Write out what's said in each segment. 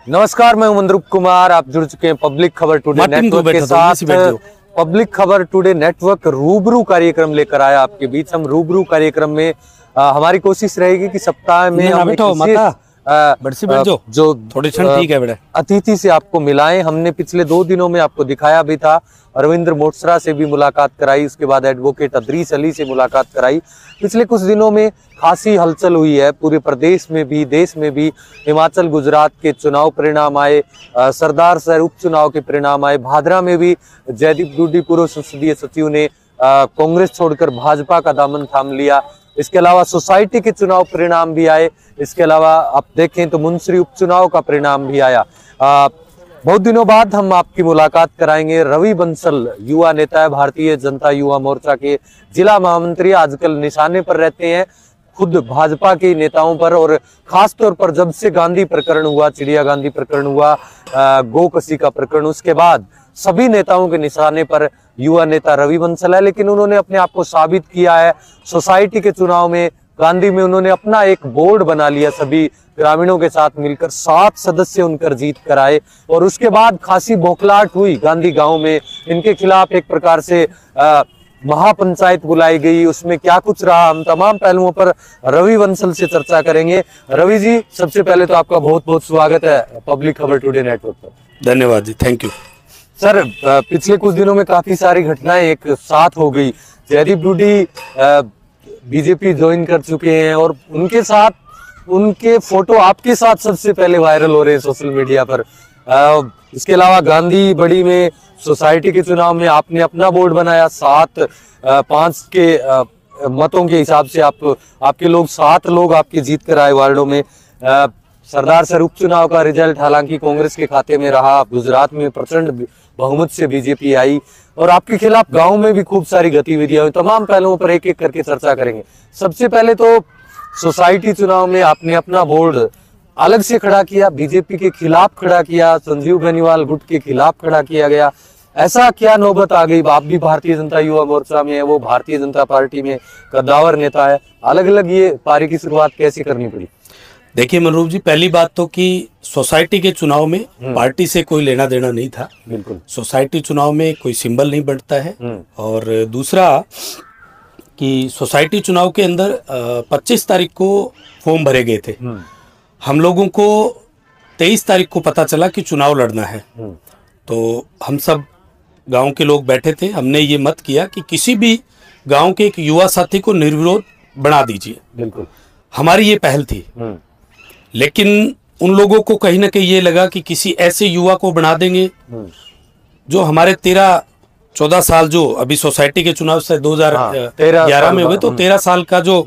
नमस्कार, मैं मंद्रुप कुमार। आप जुड़ चुके हैं पब्लिक खबर टुडे नेटवर्क के साथ। पब्लिक खबर टुडे नेटवर्क रूबरू कार्यक्रम लेकर आया आपके बीच। हम रूबरू कार्यक्रम में हमारी कोशिश रहेगी कि सप्ताह में हम जो थोड़ी ठीक है बेटा अतिथि से आपको मिलाएं। हमने पिछले 2 दिनों में आपको दिखाया भी था, रविंद्र मोटसरा से भी मुलाकात कराई, उसके बाद एडवोकेट अदरीस अली से मुलाकात कराई। पिछले कुछ दिनों में खासी हलचल हुई है पूरे प्रदेश में भी, देश में भी। हिमाचल गुजरात के चुनाव परिणाम आए, सरदार शहर उपचुनाव के परिणाम आए, भादरा में भी जयदीप डूडी पूर्व संसदीय सचिव ने कांग्रेस छोड़कर भाजपा का दामन थाम लिया। इसके अलावा सोसाइटी के चुनाव परिणाम भी आए। इसके अलावा आप देखें तो मुंसरी उपचुनाव का परिणाम भी आया। बहुत दिनों बाद हम आपकी मुलाकात कराएंगे। रवि बंसल युवा नेता है, भारतीय जनता युवा मोर्चा के जिला महामंत्री, आजकल निशाने पर रहते हैं खुद भाजपा के नेताओं पर, और खास तौर पर जब से गांधी प्रकरण हुआ, चिड़िया गांधी प्रकरण हुआ, गोकसी का प्रकरण, उसके बाद सभी नेताओं के निशाने पर युवा नेता रवि बंसल है। लेकिन उन्होंने अपने आप को साबित किया है। सोसाइटी के चुनाव में गांधी में उन्होंने अपना एक बोर्ड बना लिया, सभी ग्रामीणों के साथ मिलकर 7 सदस्य उनकर जीत कर आए। और उसके बाद खासी बौखलाहट हुई गांधी गांव में। इनके खिलाफ एक प्रकार से महापंचायत बुलाई गई। उसमें क्या कुछ रहा, हम तमाम पहलुओं पर रवि बंसल से चर्चा करेंगे। रवि जी, सबसे पहले तो आपका बहुत बहुत स्वागत है पब्लिक खबर टुडे नेटवर्क पर। धन्यवाद जी, थैंक यू सर। पिछले कुछ दिनों में काफी सारी घटनाएं एक साथ हो गई। जयदीप डूडी बीजेपी ज्वाइन कर चुके हैं और उनके साथ उनके फोटो आपके साथ सबसे पहले वायरल हो रहे हैं सोशल मीडिया पर। इसके अलावा गांधी बड़ी में सोसाइटी के चुनाव में आपने अपना बोर्ड बनाया। 7-5 के मतों के हिसाब से आपके लोग 7 लोग आपके जीत कर आए वार्डों में। सरदार सर उपचुनाव का रिजल्ट हालांकि कांग्रेस के खाते में रहा। गुजरात में प्रचंड बहुमत से बीजेपी आई और आपके खिलाफ गांव में भी खूब सारी गतिविधियां हुई। तमाम पहलुओं पर एक एक करके चर्चा करेंगे। सबसे पहले तो सोसाइटी चुनाव में आपने अपना बोर्ड अलग से खड़ा किया, बीजेपी के खिलाफ खड़ा किया, संजीव बेनीवाल गुट के खिलाफ खड़ा किया गया। ऐसा क्या नौबत आ गई? आप भी भारतीय जनता युवा मोर्चा में है, वो भारतीय जनता पार्टी में कद्दावर नेता है, अलग अलग ये पारी की शुरुआत कैसे करनी पड़ी? देखिए मनरूप जी, पहली बात तो कि सोसाइटी के चुनाव में पार्टी से कोई लेना देना नहीं था। बिल्कुल, सोसाइटी चुनाव में कोई सिंबल नहीं बढ़ता है। और दूसरा कि सोसाइटी चुनाव के अंदर 25 तारीख को फॉर्म भरे गए थे। हम लोगों को 23 तारीख को पता चला कि चुनाव लड़ना है। तो हम सब गांव के लोग बैठे थे। हमने ये मत किया कि किसी भी गांव के एक युवा साथी को निर्विरोध बना दीजिए। बिल्कुल, हमारी ये पहल थी। लेकिन उन लोगों को कहीं ना कहीं ये लगा कि किसी ऐसे युवा को बना देंगे जो हमारे 13-14 साल, जो अभी सोसाइटी के चुनाव से 2011 में हुए, तो 13 साल का जो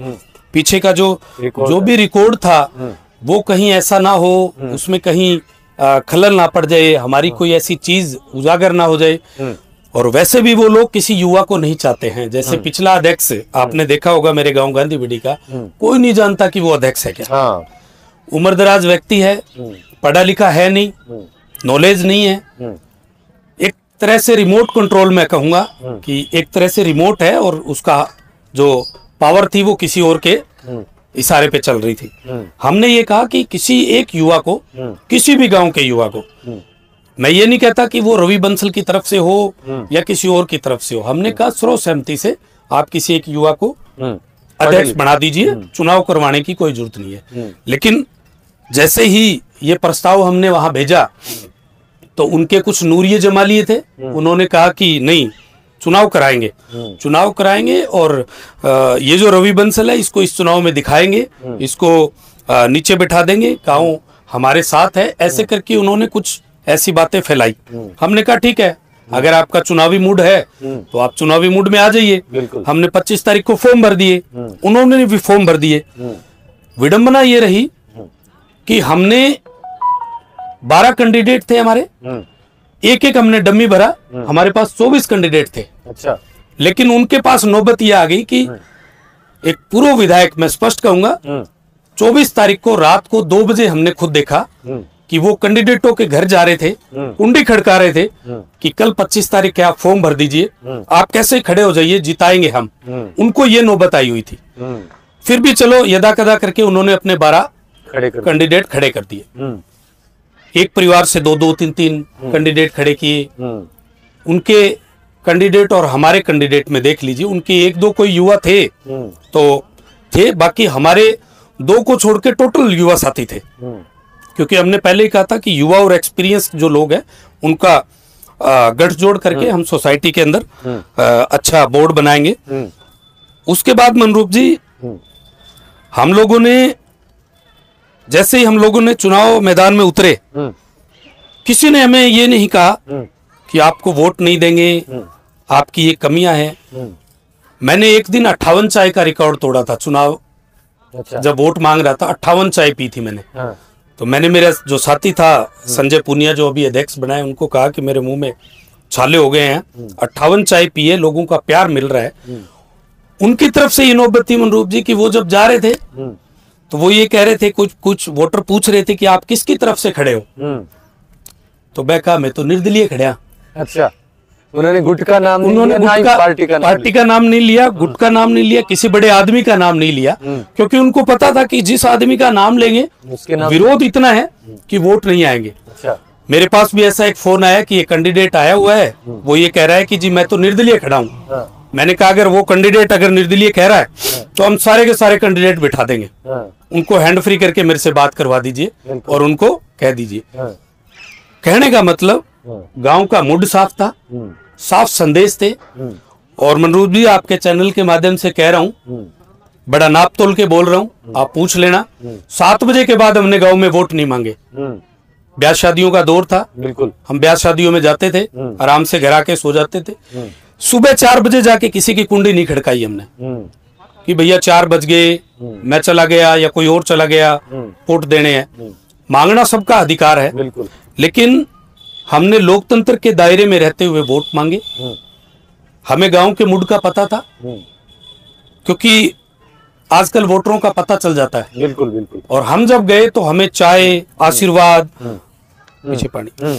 पीछे का जो भी रिकॉर्ड था वो कहीं ऐसा ना हो, उसमें कहीं खलल ना पड़ जाए, हमारी कोई ऐसी चीज उजागर ना हो जाए। और वैसे भी वो लोग किसी युवा को नहीं चाहते हैं। जैसे पिछला अध्यक्ष आपने देखा होगा मेरे गांव गांधी बड़ी का, कोई नहीं जानता कि वो अध्यक्ष है क्या। उम्रदराज व्यक्ति है, पढ़ा लिखा है नहीं, नॉलेज नहीं है, एक तरह से रिमोट कंट्रोल में कहूंगा कि एक तरह से रिमोट है, और उसका जो पावर थी वो किसी और के इशारे पे चल रही थी। हमने ये कहा कि किसी एक युवा को, किसी भी गांव के युवा को, मैं ये नहीं कहता कि वो रवि बंसल की तरफ से हो या किसी और की तरफ से हो, हमने कहा सर्व सहमति से आप किसी एक युवा को अध्यक्ष बना दीजिए, चुनाव करवाने की कोई जरूरत नहीं है। लेकिन जैसे ही ये प्रस्ताव हमने वहां भेजा तो उनके कुछ नूरिये जमा लिए थे। उन्होंने कहा कि नहीं, चुनाव कराएंगे और ये जो रवि बंसल है इसको इस चुनाव में दिखाएंगे, इसको नीचे बिठा देंगे, गाँव हमारे साथ है, ऐसे करके उन्होंने कुछ ऐसी बातें फैलाई। हमने कहा ठीक है, अगर आपका चुनावी मूड है तो आप चुनावी मूड में आ जाइए। हमने 25 तारीख को फॉर्म भर दिए, उन्होंने भी फॉर्म भर दिए। विडंबना ये रही कि हमने 12 कैंडिडेट थे हमारे, एक एक हमने डमी भरा, हमारे पास 24 कैंडिडेट थे। अच्छा। लेकिन उनके पास नौबत यह आ गई कि एक पूर्व विधायक, मैं स्पष्ट कहूंगा, 24 तारीख को रात को 2 बजे हमने खुद देखा कि वो कैंडिडेटों के घर जा रहे थे, कुंडी खड़का रहे थे कि कल 25 तारीख के आप फॉर्म भर दीजिए, आप कैसे खड़े हो जाइए, जिताएंगे हम। उनको ये नौबत आई हुई थी। फिर भी चलो यदा कदा करके उन्होंने अपने 12 कैंडिडेट खड़े कर दिए। एक परिवार से दो दो तीन तीन कैंडिडेट खड़े किए। उनके कैंडिडेट और हमारे कैंडिडेट में देख लीजिए, उनके एक दो कोई युवा थे तो थे, बाकी हमारे दो को छोड़ के टोटल युवा साथी थे। क्योंकि हमने पहले ही कहा था कि युवा और एक्सपीरियंस जो लोग हैं उनका गठजोड़ करके हम सोसाइटी के अंदर अच्छा बोर्ड बनाएंगे। उसके बाद मनरूप जी, हम लोगों ने जैसे ही हम लोगों ने चुनाव मैदान में उतरे, किसी ने हमें ये नहीं कहा कि आपको वोट नहीं देंगे, आपकी ये कमियां हैं। मैंने एक दिन 58 चाय का रिकॉर्ड तोड़ा था चुनाव। अच्छा। जब वोट मांग रहा था 58 चाय पी थी मैंने। तो मैंने, मेरा जो साथी था संजय पुनिया जो अभी अध्यक्ष बनाए, उनको कहा कि मेरे मुंह में छाले हो गए हैं, 58 चाय पिए, लोगों का प्यार मिल रहा है। उनकी तरफ से ये नौबत थी मनरूप जी कि वो जब जा रहे थे तो वो ये कह रहे थे, कुछ वोटर पूछ रहे थे कि आप किसकी तरफ से खड़े हो। तो मैं कहा मैं तो निर्दलीय खड़ा। अच्छा, उन्होंने गुट का नाम उन्होंने पार्टी का नाम नहीं लिया, गुट का नाम नहीं लिया, किसी बड़े आदमी का नाम नहीं लिया, क्योंकि उनको पता था कि जिस आदमी का नाम लेंगे उसके नाम विरोध इतना है कि वोट नहीं आएंगे। अच्छा। मेरे पास भी ऐसा एक फोन आया कि ये कैंडिडेट आया हुआ है, वो ये कह रहा है कि जी मैं तो निर्दलीय खड़ा हूँ। मैंने कहा अगर वो कैंडिडेट अगर निर्दलीय कह रहा है तो हम सारे के सारे कैंडिडेट बिठा देंगे, उनको हैंड फ्री करके मेरे से बात करवा दीजिए और उनको कह दीजिए। कहने का मतलब गांव का मूड साफ था, साफ संदेश थे। और मनरूप जी, आपके चैनल के माध्यम से कह रहा हूँ, बड़ा नाप तोल के बोल रहा हूँ, आप पूछ लेना। 7 बजे के बाद हमने गांव में वोट नहीं मांगे। ब्याह शादियों का दौर था, बिल्कुल, हम ब्याह शादियों में जाते थे, आराम से घर आके सो जाते थे। सुबह 4 बजे जाके किसी की कुंडी नहीं खड़काई हमने कि भैया 4 बज गए, मैं चला गया या कोई और चला गया, वोट देने हैं। मांगना सबका अधिकार है, बिल्कुल, लेकिन हमने लोकतंत्र के दायरे में रहते हुए वोट मांगे। हमें गांव के मूड का पता था, क्योंकि आजकल वोटरों का पता चल जाता है। बिल्कुल बिल्कुल। और हम जब गए तो हमें चाय, आशीर्वाद, पीछे पानी,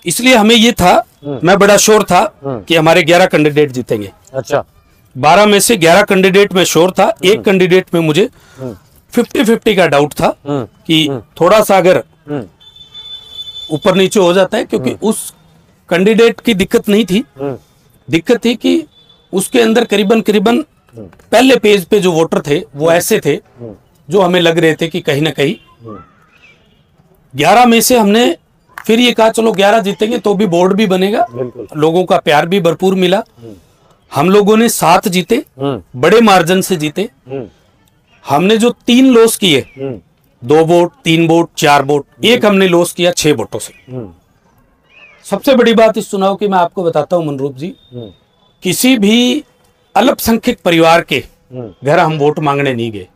इसलिए हमें ये था, मैं बड़ा श्योर था कि हमारे 11 कैंडिडेट जीतेंगे। अच्छा। 12 में से 11 कैंडिडेट में श्योर था। एक कैंडिडेट में मुझे 50-50 का डाउट था कि थोड़ा सा अगर ऊपर नीचे हो जाता है, क्योंकि उस कैंडिडेट की दिक्कत नहीं थी, दिक्कत थी कि उसके अंदर करीबन पहले पेज पे जो वोटर थे वो ऐसे थे जो हमें लग रहे थे कि कहीं ना कहीं 11 में से हमने फिर ये कहा चलो 11 जीतेंगे तो भी बोर्ड भी बनेगा, लोगों का प्यार भी भरपूर मिला। हम लोगों ने 7 जीते, बड़े मार्जिन से जीते। हमने जो 3 लॉस किए, 2 वोट, 3 वोट, 4 वोट, एक हमने लॉस किया 6 वोटों से। सबसे बड़ी बात इस चुनाव की मैं आपको बताता हूं मनरूप जी, किसी भी अल्पसंख्यक परिवार के घर हम वोट मांगने नहीं गए।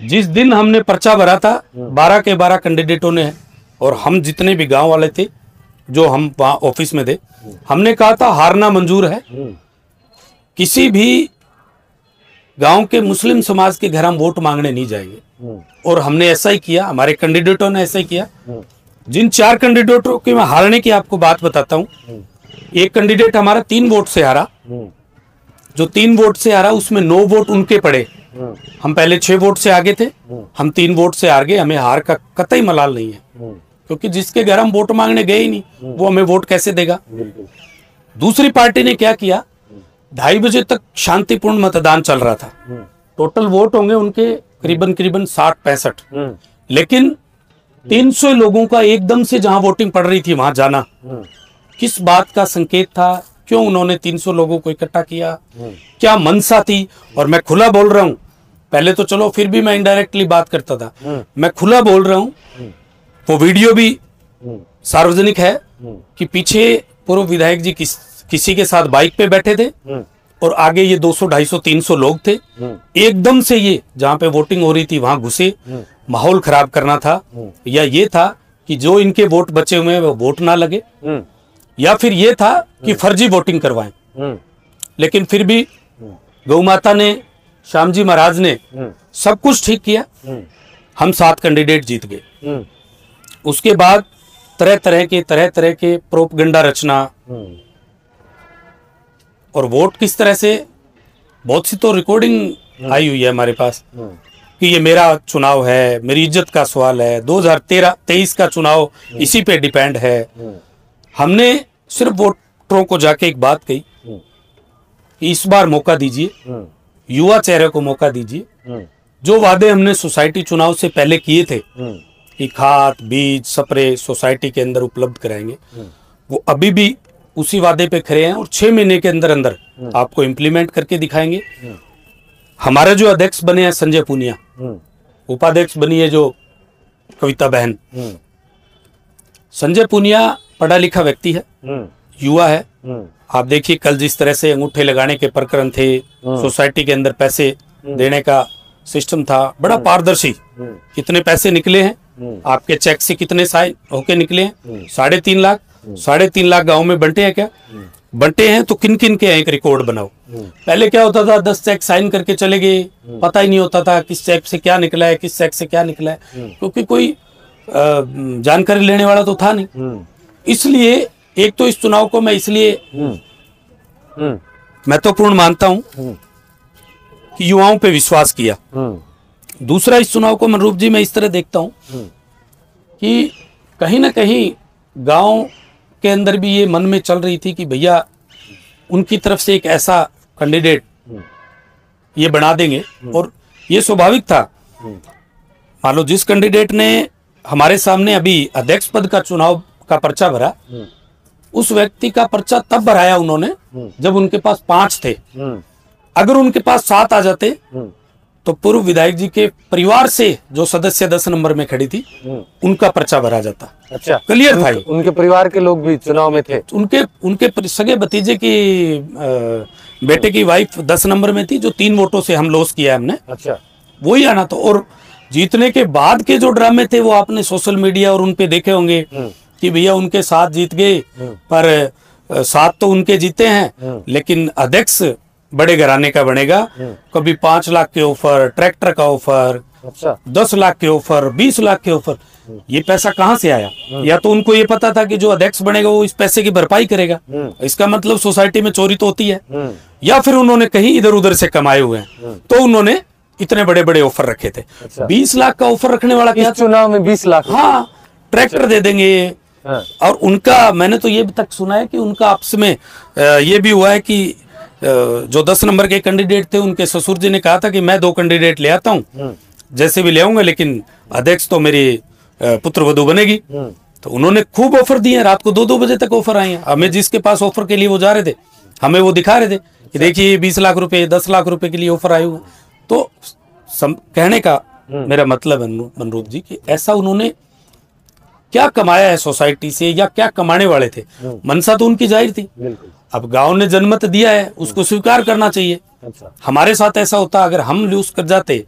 जिस दिन हमने पर्चा भरा था, 12 के 12 कैंडिडेटों ने, और हम जितने भी गांव वाले थे जो हम वहां ऑफिस में थे, हमने कहा था हारना मंजूर है, किसी भी गांव के मुस्लिम समाज के घर हम वोट मांगने नहीं जाएंगे। और हमने ऐसा ही किया, हमारे कैंडिडेटों ने ऐसा ही किया। जिन 4 कैंडिडेटों के मैं हारने की आपको बात बताता हूं। एक कैंडिडेट हमारा 3 वोट से हारा, जो 3 वोट से हारा उसमें 9 वोट उनके पड़े। हम पहले 6 वोट से आगे थे, हम 3 वोट से हार गए। हमें हार का कतई मलाल नहीं है, क्योंकि जिसके घर हम वोट मांगने गए ही नहीं, वो हमें वोट कैसे देगा। दूसरी पार्टी ने क्या किया, 2:30 बजे तक शांतिपूर्ण मतदान चल रहा था। टोटल वोट होंगे उनके करीबन 60-65, लेकिन 300 लोगों का एकदम से जहां वोटिंग पड़ रही थी वहां जाना किस बात का संकेत था? क्यों उन्होंने 300 लोगों को इकट्ठा किया? क्या मंशा थी? और मैं खुला बोल रहा हूं, पहले तो चलो फिर भी मैं इनडायरेक्टली बात करता था, मैं खुला बोल रहा हूं, वो वीडियो भी सार्वजनिक है कि पीछे पूर्व विधायक जी किसी के साथ बाइक पे बैठे थे और आगे ये 200, 250, 300 लोग थे। एकदम से ये जहां पे वोटिंग हो रही थी वहां घुसे, माहौल खराब करना था, या ये था कि जो इनके वोट बचे हुए हैं वो वोट ना लगे, या फिर ये था कि फर्जी वोटिंग करवाएं। लेकिन फिर भी गौ माता ने, श्याम जी महाराज ने सब कुछ ठीक किया, हम 7 कैंडिडेट जीत गए। उसके बाद तरह तरह के प्रोपगंडा रचना, और वोट किस तरह से, बहुत सी तो रिकॉर्डिंग आई हुई है हमारे पास कि ये मेरा चुनाव है, मेरी इज्जत का सवाल है, 2023 का चुनाव इसी पे डिपेंड है। हमने सिर्फ वोटरों को जाके एक बात कही कि इस बार मौका दीजिए, युवा चेहरे को मौका दीजिए। जो वादे हमने सोसाइटी चुनाव से पहले किए थे कि खाद, बीज, स्प्रे सोसाइटी के अंदर उपलब्ध कराएंगे, वो अभी भी उसी वादे पे खड़े हैं और 6 महीने के अंदर अंदर आपको इम्प्लीमेंट करके दिखाएंगे। हमारे जो अध्यक्ष बने हैं संजय पुनिया, उपाध्यक्ष बनी है जो कविता बहन। संजय पुनिया पढ़ा लिखा व्यक्ति है, युवा है। आप देखिए कल जिस तरह से अंगूठे लगाने के प्रकरण थे, सोसाइटी के अंदर पैसे देने का सिस्टम था, बड़ा पारदर्शी। कितने पैसे निकले हैं, आपके चेक से कितने साइन होके निकले हैं, 3.5 लाख। 3.5 लाख गांव में बंटे हैं क्या? बंटे हैं तो किन किन के हैं, एक रिकॉर्ड बनाओ। पहले क्या होता था, 10 चेक साइन करके चले गए, पता ही नहीं होता था किस चेक से क्या निकला है, किस चेक से क्या निकला है, क्योंकि कोई जानकारी लेने वाला तो था नहीं। इसलिए एक तो इस चुनाव को मैं इसलिए महत्वपूर्ण मानता हूं कि युवाओं पे विश्वास किया। दूसरा, इस चुनाव को मनरूप जी मैं इस तरह देखता हूं कि कहीं ना कहीं गांव के अंदर भी ये मन में चल रही थी कि भैया उनकी तरफ से एक ऐसा कैंडिडेट ये बना देंगे, और ये स्वाभाविक था। मान लो जिस कैंडिडेट ने हमारे सामने अभी अध्यक्ष पद का चुनाव का पर्चा भरा, उस व्यक्ति का पर्चा तब भराया उन्होंने जब उनके पास 5 थे। अगर उनके पास 7 आ जाते तो पूर्व विधायक जी के परिवार से जो सदस्य 10 नंबर में खड़ी थी, उनका पर्चा भरा जाता। अच्छा, क्लियर था। उनके परिवार के लोग भी चुनाव में थे। उनके सगे भतीजे की बेटे की वाइफ 10 नंबर में थी, जो 3 वोटों से हम लॉस किया हमने। अच्छा, वही आना था। और जीतने के बाद के जो ड्रामे थे वो आपने सोशल मीडिया और उनपे देखे होंगे कि भैया उनके साथ जीत गए, पर 7 तो उनके जीते हैं, लेकिन अध्यक्ष बड़े घराने का बनेगा। कभी 5 लाख के ऑफर, ट्रैक्टर का ऑफर, 10 लाख के ऑफर, 20 लाख के ऑफर। ये पैसा कहां से आया? या तो उनको ये पता था कि जो अध्यक्ष बनेगा वो इस पैसे की भरपाई करेगा, इसका मतलब सोसाइटी में चोरी तो होती है, या फिर उन्होंने कहीं इधर उधर से कमाए हुए हैं, तो उन्होंने इतने बड़े बड़े ऑफर रखे थे। 20 लाख का ऑफर रखने वाला क्या? चुनाव में 20 लाख? हाँ, ट्रैक्टर दे देंगे। और उनका मैंने तो ये तक सुना है कि उनका आपस में ये भी हुआ है कि जो 10 नंबर के कैंडिडेट थे, उनके ससुर जी ने कहा था कि मैं 2 कैंडिडेट ले आता हूँ, जैसे भी ले आऊंगा, लेकिन अध्यक्ष तो मेरी पुत्र वधू बनेगी। तो उन्होंने खूब ऑफर दिए, रात को 2-2 बजे तक ऑफर आए हैं। हमें जिसके पास ऑफर के लिए वो जा रहे थे, हमें वो दिखा रहे थे कि देखिए 20 लाख रुपए, 10 लाख रुपए के लिए ऑफर आए हुए। तो कहने का मेरा मतलब है मनरूप जी कि ऐसा उन्होंने क्या कमाया है सोसाइटी से, या क्या कमाने वाले थे? मनसा तो उनकी जाहिर थी। अब गांव ने जनमत दिया है, उसको स्वीकार करना चाहिए। अच्छा। हमारे साथ ऐसा होता, अगर हम लूज कर जाते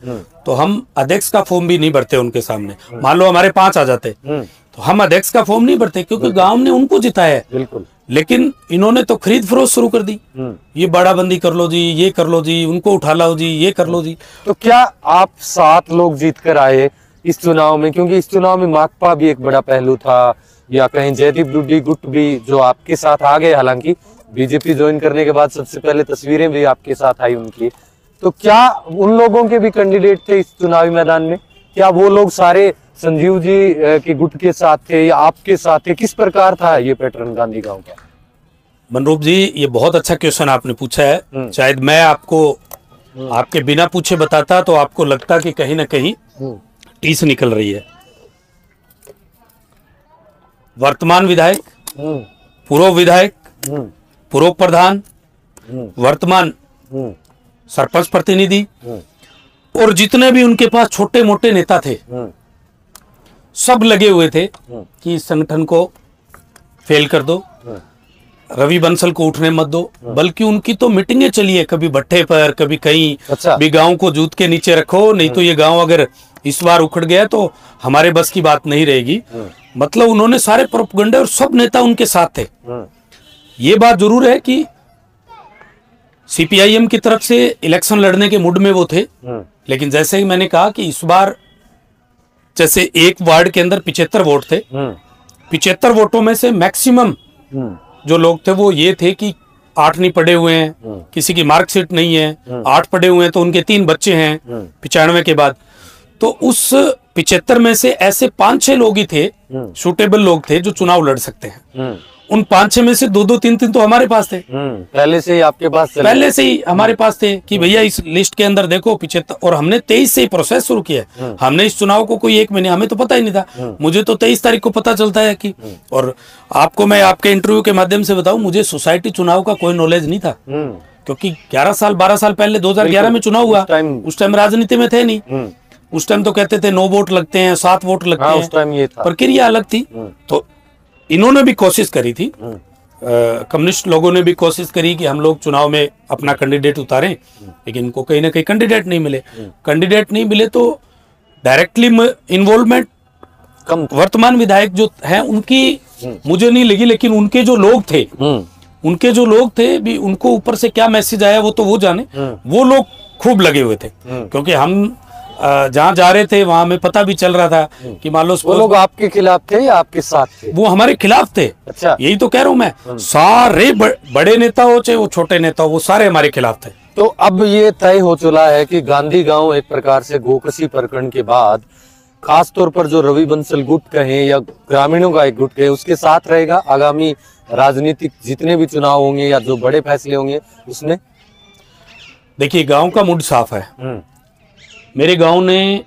तो हम अध्यक्ष का फॉर्म भी नहीं भरते उनके सामने। मान लो हमारे 5 आ जाते तो हम अध्यक्ष का फॉर्म नहीं भरते, क्योंकि गांव ने उनको जिताया है। बिल्कुल। लेकिन इन्होंने तो खरीद फरोख्त शुरू कर दी, ये बाड़ाबंदी कर लो जी, ये कर लो जी, उनको उठा लो जी, ये कर लो जी। तो क्या आप 7 लोग जीत कर आए इस चुनाव में? क्योंकि इस चुनाव में माकपा भी एक बड़ा पहलू था, या कहीं जयदीप डुड्डी गुट भी जो आपके साथ आ गए, हालांकि बीजेपी ज्वाइन करने के बाद सबसे पहले तस्वीरें भी आपके साथ आई उनकी। तो क्या उन लोगों के भी कैंडिडेट थे इस चुनावी मैदान में? क्या वो लोग सारे संजीव जी के गुट के साथ थे या आपके साथ थे? किस प्रकार था ये पैटर्न गांधी गांव का? मनरूप जी, ये बहुत अच्छा क्वेश्चन आपने पूछा है। शायद मैं आपको आपके बिना पूछे बताता तो आपको लगता कि कहीं ना कहीं टीस निकल रही है। वर्तमान विधायक, पूर्व विधायक, पूर्व प्रधान, वर्तमान सरपंच प्रतिनिधि, और जितने भी उनके पास छोटे मोटे नेता थे, सब लगे हुए थे कि इस संगठन को फेल कर दो, रवि बंसल को उठने मत दो। बल्कि उनकी तो मीटिंगें चली है, कभी भट्टे पर, कभी कहीं। अच्छा। भी गांव को जूत के नीचे रखो, नहीं तो ये गांव अगर इस बार उखड़ गया तो हमारे बस की बात नहीं रहेगी। मतलब उन्होंने सारे प्रोपगंडे, और सब नेता उनके साथ थे। ये बात जरूर है कि सीपीआईएम की तरफ से इलेक्शन लड़ने के मूड में वो थे, लेकिन जैसे ही मैंने कहा कि इस बार जैसे एक वार्ड के अंदर 75 वोट थे, 75 वोटों में से मैक्सिमम जो लोग थे वो ये थे कि 8 नहीं पढ़े हुए हैं, किसी की मार्कशीट नहीं है, 8 पढ़े हुए हैं तो उनके 3 बच्चे हैं 95 के बाद। तो उस 75 में से ऐसे 5-6 लोग ही थे, सूटेबल लोग थे जो चुनाव लड़ सकते हैं। उन 5-6 में से 2-2 3-3 तो हमारे पास थे, पहले से ही आपके पास पहले से ही हमारे पास थे कि भैया इस लिस्ट के अंदर देखो 75। और हमने 23 से ही प्रोसेस शुरू किया। हमने इस चुनाव को कोई 1 महीने, हमें तो पता ही नहीं था। मुझे तो 23 तारीख को पता चलता है कि, और आपको मैं आपके इंटरव्यू के माध्यम से बताऊं, मुझे सोसाइटी चुनाव का कोई नॉलेज नहीं था, क्योंकि 11 साल 12 साल पहले 2011 में चुनाव हुआ, उस टाइम राजनीति में थे नहीं। उस टाइम तो कहते थे 9 वोट लगते हैं, 7 वोट लगते हैं, उस टाइम ये था, प्रक्रिया अलग थी। तो इन्होंने भी कोशिश करी थी, कम्युनिस्ट लोगों ने भी कोशिश करी कि हम लोग चुनाव में अपना कैंडिडेट उतारें, लेकिन इनको कहीं ना कहीं कैंडिडेट नहीं मिले। कैंडिडेट नहीं मिले तो डायरेक्टली इन्वॉल्वमेंट कम। वर्तमान विधायक जो हैं उनकी मुझे नहीं लगी, लेकिन उनके जो लोग थे भी, उनको ऊपर से क्या मैसेज आया वो तो वो जाने। वो लोग खूब लगे हुए थे, क्योंकि हम जहाँ जा रहे थे वहां हमें पता भी चल रहा था कि मान लो वो लोग आपके खिलाफ थे या आपके साथ थे? वो हमारे खिलाफ थे। अच्छा, यही तो कह रहा हूं मैं, सारे बड़े नेता हो चाहे वो छोटे नेता हो, वो सारे हमारे खिलाफ थे। तो अब ये तय हो चुका है कि गांधी गांव एक प्रकार से गोकसी प्रकरण के बाद खास तौर पर जो रवि बंसल गुट कहें या ग्रामीणों का एक गुट कहें, उसके साथ रहेगा आगामी राजनीतिक जितने भी चुनाव होंगे या जो बड़े फैसले होंगे उसमें। देखिए, गांव का मूड साफ है। मेरे गांव ने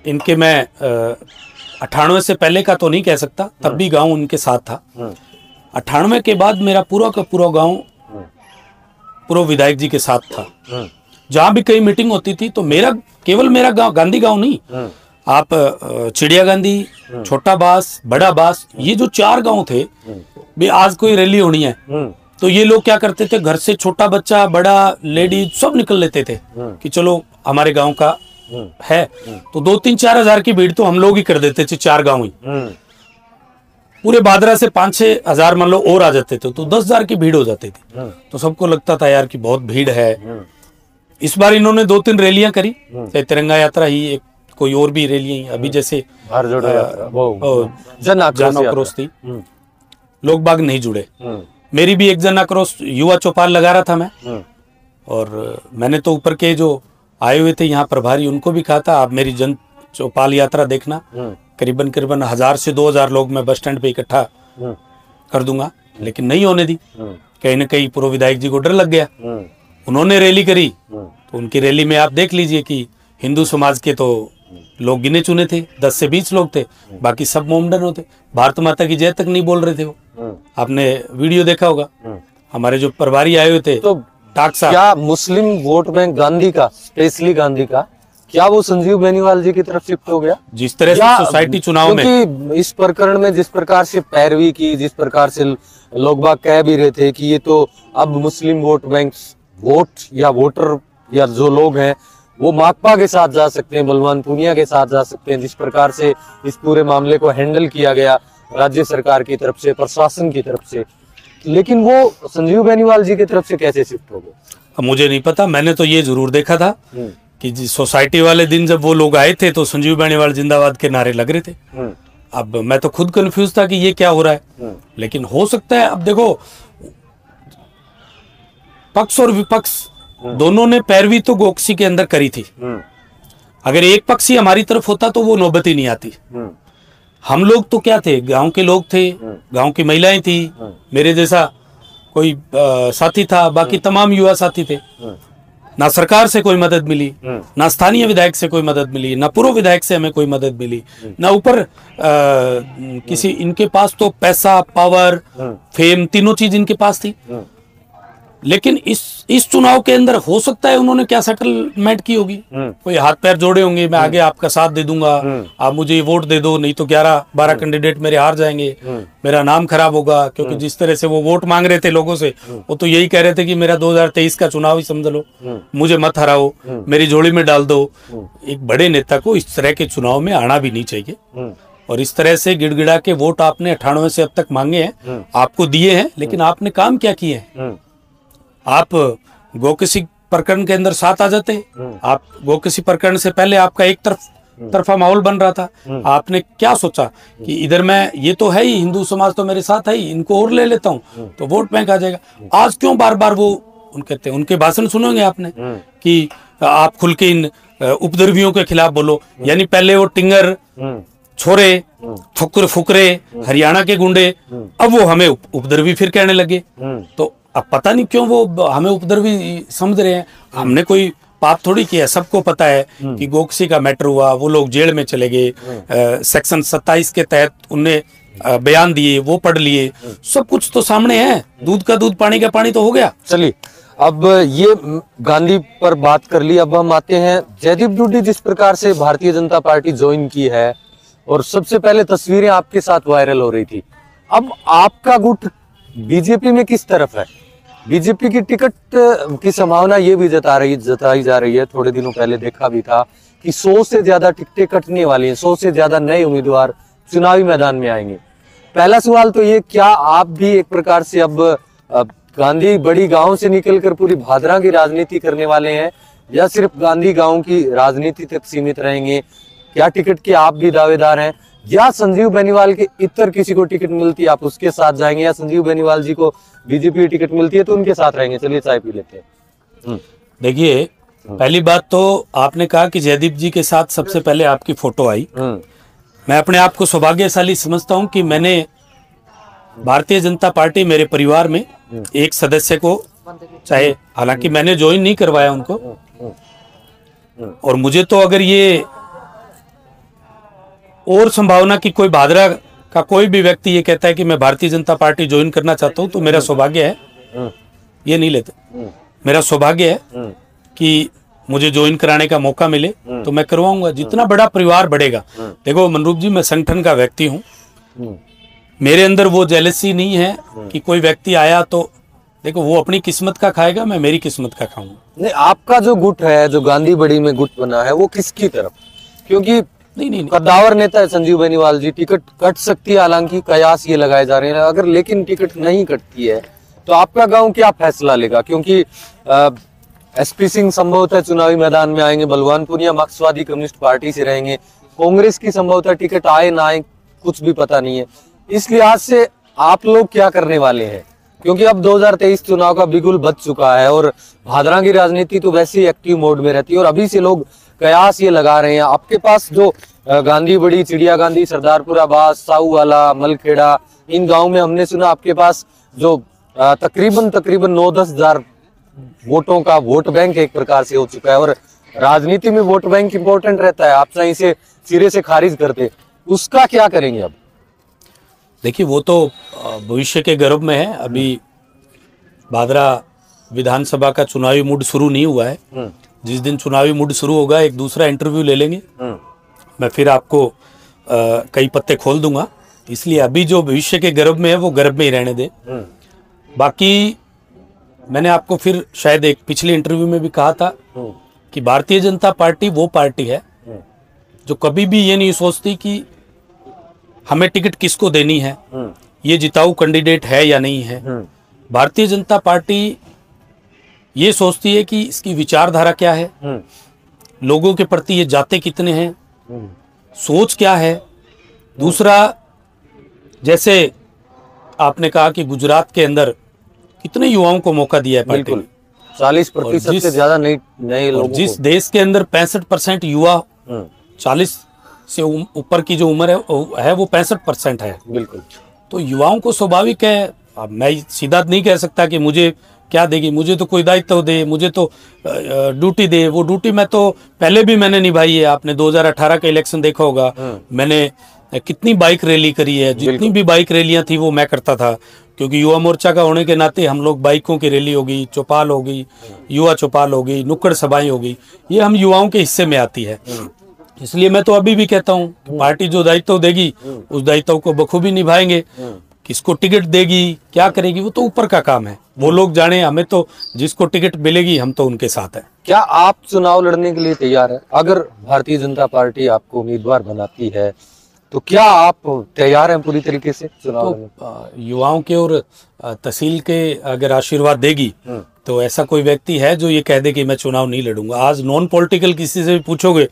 इनके, मैं 98 से पहले का तो नहीं कह सकता, तब भी गांव उनके साथ था। 98 के बाद मेरा पूरा का पूरा गांव पूर्व विधायक जी के साथ था। जहां भी कहीं मीटिंग होती थी तो केवल मेरा गांव, गांधी गांव नहीं, आप चिड़िया गांधी, छोटा बास, बड़ा बास, ये जो 4 गांव थे भी, आज कोई रैली होनी है तो ये लोग क्या करते थे, घर से छोटा बच्चा, बड़ा, लेडीज सब निकल लेते थे कि चलो हमारे गांव का है। तो 2-3-4 हजार की भीड़ तो हम लोग ही कर देते थे, 4 गांव ही। पूरे बादरा से 5-6 हजार मान लो और आ जाते थे, तो 10 हजार की भीड़ हो जाती थी। तो सबको लगता था यार कि बहुत भीड़ है। इस बार इन्होंने 2-3 रैलियां करी, तिरंगा यात्रा ही, एक कोई और भी रैलियां, अभी जैसे जन आक्रोश थी, लोग बाग नहीं जुड़े। मेरी भी एक जन आक्रोश युवा चौपाल लगा रहा था मैं, और मैंने तो ऊपर के जो आए हुए थे यहाँ प्रभारी, उनको भी कहा था आप मेरी जन चौपाल यात्रा देखना, करीबन 1000 से 2000 लोग मैं बस स्टैंड पे इकट्ठा कर दूंगा, लेकिन नहीं होने दी। कहीं ना कहीं पूर्व विधायक जी को डर लग गया, उन्होंने रैली करी। तो उनकी रैली में आप देख लीजिए कि हिंदू समाज के तो लोग गिने चुने थे, 10 से 20 लोग थे, बाकी सब मोमडन होते। भारत माता की जय तक नहीं बोल रहे थे वो, आपने वीडियो देखा होगा। हमारे जो प्रभारी आए हुए थे, तो क्या मुस्लिम वोट बैंक गांधी का, स्पेशली गांधी का, क्या वो संजीव बेनीवाल जी की तरफ शिफ्ट हो गया? जिस तरह से सोसाइटी चुनाव में इस प्रकरण में जिस प्रकार से पैरवी की, जिस प्रकार से लोग बाग कह भी रहे थे कि ये तो अब मुस्लिम वोट बैंक, वोट या वोटर या जो लोग हैं वो माकपा के साथ जा सकते हैं, बलवान पूनिया के साथ जा सकते हैं, जिस प्रकार से इस पूरे मामले को हैंडल किया गया राज्य सरकार की तरफ से, प्रशासन की तरफ से, लेकिन वो संजीव बेनीवाल जी की तरफ से कैसे शिफ्ट हो गए? अब मुझे नहीं पता। मैंने तो ये जरूर देखा था कि सोसाइटी वाले दिन जब वो लोग आए थे तो संजीव बेनीवाल जिंदाबाद के नारे लग रहे थे। अब मैं तो खुद कंफ्यूज था कि ये क्या हो रहा है, लेकिन हो सकता है। अब देखो, पक्ष और विपक्ष दोनों ने पैरवी तो गोकसी के अंदर करी थी। अगर एक पक्ष ही हमारी तरफ होता तो वो नौबत ही नहीं आती। हम लोग तो क्या थे, गांव के लोग थे, गांव की महिलाएं थी, मेरे जैसा कोई साथी था, बाकी तमाम युवा साथी थे। ना सरकार से कोई मदद मिली, ना स्थानीय विधायक से कोई मदद मिली, ना पूर्व विधायक से हमें कोई मदद मिली, ना ऊपर किसी, इनके पास तो पैसा, पावर, फेम, तीनों चीज इनके पास थी। लेकिन इस चुनाव के अंदर हो सकता है उन्होंने क्या सेटलमेंट की होगी, कोई हाथ पैर जोड़े होंगे, मैं आगे आपका साथ दे दूंगा, आप मुझे ये वोट दे दो, नहीं तो 11-12 कैंडिडेट मेरे हार जाएंगे, मेरा नाम खराब होगा। क्योंकि जिस तरह से वो वोट मांग रहे थे लोगों से, वो तो यही कह रहे थे कि मेरा 2023 का चुनाव ही समझ लो, मुझे मत हराओ, मेरी झोली में डाल दो। एक बड़े नेता को इस तरह के चुनाव में आना भी नहीं चाहिए। और इस तरह से गिड़गिड़ा के वोट आपने 98 से अब तक मांगे हैं, आपको दिए हैं, लेकिन आपने काम क्या किए हैं? आप गोकसी प्रकरण के अंदर साथ आ जाते, आप गोकसी प्रकरण से पहले आपका एक तरफा माहौल बन रहा था। आपने क्या सोचा कि इधर मैं, ये तो है ही, हिंदू समाज तो मेरे साथ है ही, इनको और ले लेता हूं तो वोट बैंक आ जाएगा। आज क्यों बार बार वो कहते हैं, उनके भाषण सुनोगे आपने कि आप खुल के इन उपद्रवियों के खिलाफ बोलो। यानी पहले वो टिंगर, छोरे, फुकरे फुकरे, हरियाणा के गुंडे, अब वो हमें उपद्रवी फिर कहने लगे। तो अब पता नहीं क्यों वो हमें उपद्रवी समझ रहे हैं। हमने कोई पाप थोड़ी किया, सबको पता है कि गोकसी का मैटर हुआ, वो लोग जेल में चले गए, सेक्शन 27 के तहत उनने बयान दिए, वो पढ़ लिए, सब कुछ तो सामने है। दूध का दूध, पानी का पानी तो हो गया। चलिए, अब ये गांधी पर बात कर ली, अब हम आते हैं जयदीप डूडी जिस प्रकार से भारतीय जनता पार्टी ज्वाइन की है, और सबसे पहले तस्वीरें आपके साथ वायरल हो रही थी। अब आपका गुट बीजेपी में किस तरफ है? बीजेपी की टिकट की संभावना ये भी जताई जा रही है, थोड़े दिनों पहले देखा भी था कि 100 से ज्यादा टिकटें कटने वाली हैं, 100 से ज्यादा नए उम्मीदवार चुनावी मैदान में आएंगे। पहला सवाल तो ये, क्या आप भी एक प्रकार से अब गांधी बड़ी गांव से निकलकर पूरी भादरा की राजनीति करने वाले हैं, या सिर्फ गांधी गांव की राजनीति तक सीमित रहेंगे? क्या टिकट के आप भी दावेदार हैं, या संजीव बेनीवाल के इतर किसी को टिकट मिलती है आप उसके साथ जाएंगे, या संजीव बेनीवाल जी को बीजेपी टिकट मिलती है तो उनके साथ रहेंगे? चलिए चाय पी लेते हैं। देखिए, पहली बात तो आपने कहा कि जयदीप जी के साथ सबसे पहले आपकी फोटो आई। मैं अपने आप को सौभाग्यशाली समझता हूं कि मैंने भारतीय जनता पार्टी, मेरे परिवार में एक सदस्य को, चाहे हालांकि मैंने ज्वाइन नहीं करवाया उनको, और मुझे तो अगर ये और संभावना कि कोई भादरा का कोई भी व्यक्ति ये कहता है कि मैं भारतीय जनता पार्टी ज्वाइन करना चाहता हूं, तो मेरा सौभाग्य है, ये नहीं लेते, मेरा सौभाग्य है कि मुझे ज्वाइन कराने का मौका मिले तो मैं करवाऊंगा। जितना बड़ा परिवार बढ़ेगा, देखो मनरूप जी, मैं संगठन का व्यक्ति हूं, मेरे अंदर वो जेलसी नहीं है कि कोई व्यक्ति आया तो देखो वो अपनी किस्मत का खाएगा, मैं मेरी किस्मत का खाऊंगा। नहीं, आपका जो गुट है, जो गांधी बड़ी में गुट बना है, वो किसकी तरफ? क्योंकि नहीं, कद्दावर नेता है संजीव बेनीवाल जी, टिकट कट सकती है, हालांकि कयास ये लगाए जा रहे हैं, अगर लेकिन टिकट नहीं कटती है तो आपका गांव क्या फैसला लेगा? क्योंकि एसपी सिंह संभवतः चुनावी मैदान में आएंगे, बलवानपुर या मार्क्सवादी कम्युनिस्ट पार्टी से रहेंगे, कांग्रेस की संभवतः टिकट आए ना आए कुछ भी पता नहीं है। इस लिहाज से आप लोग क्या करने वाले हैं? क्योंकि अब 2023 चुनाव का बिगुल बज चुका है, और भादरा की राजनीति तो वैसे ही एक्टिव मोड में रहती है, और अभी से लोग कयास ये लगा रहे हैं। आपके पास जो गांधी बड़ी, चिड़िया गांधी, सरदारपुरा बास, साहूवाला, मलखेड़ा, इन गांव में हमने सुना आपके पास जो तकरीबन 9-10 हजार वोटों का वोट बैंक एक प्रकार से हो चुका है, और राजनीति में वोट बैंक इंपॉर्टेंट रहता है, आप चाहे इसे सिरे से खारिज करते, उसका क्या करेंगे अब? देखिए, वो तो भविष्य के गर्भ में है। अभी भादरा विधानसभा का चुनावी मूड शुरू नहीं हुआ है। जिस दिन चुनावी मूड शुरू होगा, एक दूसरा इंटरव्यू ले लेंगे, मैं फिर आपको कई पत्ते खोल दूंगा। इसलिए अभी जो भविष्य के गर्भ में है वो गर्भ में ही रहने दे। बाकी मैंने आपको फिर शायद एक पिछले इंटरव्यू में भी कहा था कि भारतीय जनता पार्टी वो पार्टी है जो कभी भी ये नहीं सोचती कि हमें टिकट किसको देनी है, ये जिताऊ कैंडिडेट है या नहीं है। भारतीय जनता पार्टी ये सोचती है कि इसकी विचारधारा क्या है, लोगों के प्रति ये जाते कितने हैं, सोच क्या है। दूसरा, जैसे आपने कहा कि गुजरात के अंदर कितने युवाओं को मौका दिया है पार्टी ने, 40% से ज्यादा नए लोगों को। जिस देश के अंदर 65% युवा 40 से ऊपर की जो उम्र है वो 65% है। बिल्कुल। तो युवाओं को स्वाभाविक है, अब मैं सीधा नहीं कह सकता कि मुझे क्या देगी, मुझे तो कोई दायित्व दे, मुझे तो ड्यूटी दे। वो ड्यूटी मैं तो पहले भी मैंने निभाई है। आपने 2018 का इलेक्शन देखा होगा, मैंने कितनी बाइक रैली करी है, जितनी भी बाइक रैलियां थी वो मैं करता था, क्योंकि युवा मोर्चा का होने के नाते हम लोग बाइकों की रैली हो गई, चौपाल हो गई, युवा चौपाल हो गई, नुक्कड़ सभाएं हो गई, ये हम युवाओं के हिस्से में आती है। इसलिए मैं तो अभी भी कहता हूँ, पार्टी जो दायित्व देगी उस दायित्व को बखूबी निभाएंगे। किसको टिकट देगी, क्या करेगी, वो तो ऊपर का काम है, वो लोग जाने। हमें तो जिसको टिकट मिलेगी हम तो उनके साथ हैं। क्या आप चुनाव लड़ने के लिए तैयार है? अगर भारतीय जनता पार्टी आपको उम्मीदवार बनाती है तो क्या आप तैयार हैं पूरी तरीके से चुनाव लड़ने? तो युवाओं के और तहसील के अगर आशीर्वाद देगी तो ऐसा कोई व्यक्ति है जो ये कह दे कि मैं चुनाव नहीं लड़ूंगा? आज नॉन पॉलिटिकल किसी से भी पूछोगे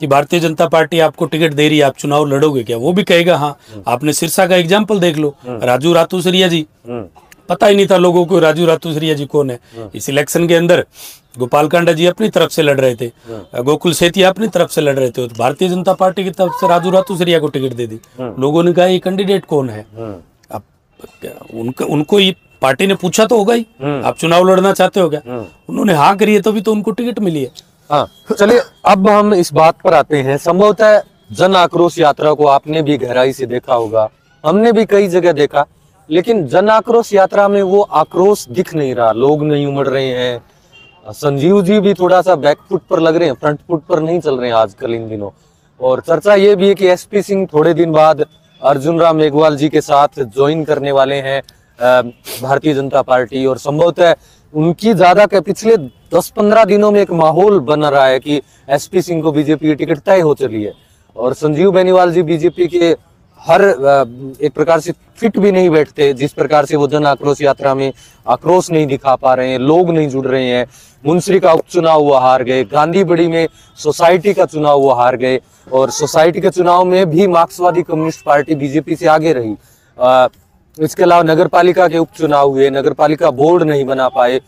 कि भारतीय जनता पार्टी आपको टिकट दे रही है, आप चुनाव लड़ोगे क्या, वो भी कहेगा हाँ। आपने सिरसा का एग्जाम्पल देख लो, राजू रातू सरिया जी पता ही नहीं था लोगों को राजू रातुसरिया जी कौन है। इस इलेक्शन के अंदर गोपाल कांडा जी अपनी तरफ से लड़ रहे थे, गोकुल सेतिया अपनी तरफ से लड़ रहे थे, तो भारतीय जनता पार्टी की तरफ से राजू रातुसरिया को टिकट दे दी। लोगों ने कहा ये कैंडिडेट कौन है। अब उनको ये पार्टी ने पूछा तो होगा ही, आप चुनाव लड़ना चाहते हो क्या, उन्होंने हाँ करी है तभी तो उनको टिकट मिली है। हाँ, चलिए अब हम इस बात पर आते हैं। संभवतः जन आक्रोश यात्रा को आपने भी गहराई से देखा होगा, हमने भी कई जगह देखा, लेकिन जन आक्रोश यात्रा में वो आक्रोश दिख नहीं रहा, लोग नहीं उमड़ रहे हैं। संजीव जी भी थोड़ा सा बैकफुट पर लग रहे हैं, फ्रंट फुट पर नहीं चल रहे हैं आजकल इन दिनों। और चर्चा ये भी है कि एसपी सिंह थोड़े दिन बाद अर्जुन राम मेघवाल जी के साथ ज्वाइन करने वाले हैं भारतीय जनता पार्टी, और संभवतः उनकी ज्यादा पिछले 10-15 दिनों में एक माहौल बन रहा है कि एसपी सिंह को बीजेपी की टिकट तय हो चली है, और संजीव बेनीवाल जी बीजेपी के हर एक प्रकार से फिट भी नहीं बैठते, जिस प्रकार से वो जन आक्रोश यात्रा में आक्रोश नहीं दिखा पा रहे हैं, लोग नहीं जुड़ रहे हैं। मुंसरी का उपचुनाव वो हार गए, गांधीबड़ी में सोसाइटी का चुनाव वो हार गए, और सोसाइटी के चुनाव में भी मार्क्सवादी कम्युनिस्ट पार्टी बीजेपी से आगे रही। इसके अलावा नगरपालिका के उपचुनाव हुए, नगरपालिका बोर्ड नहीं बना पाए,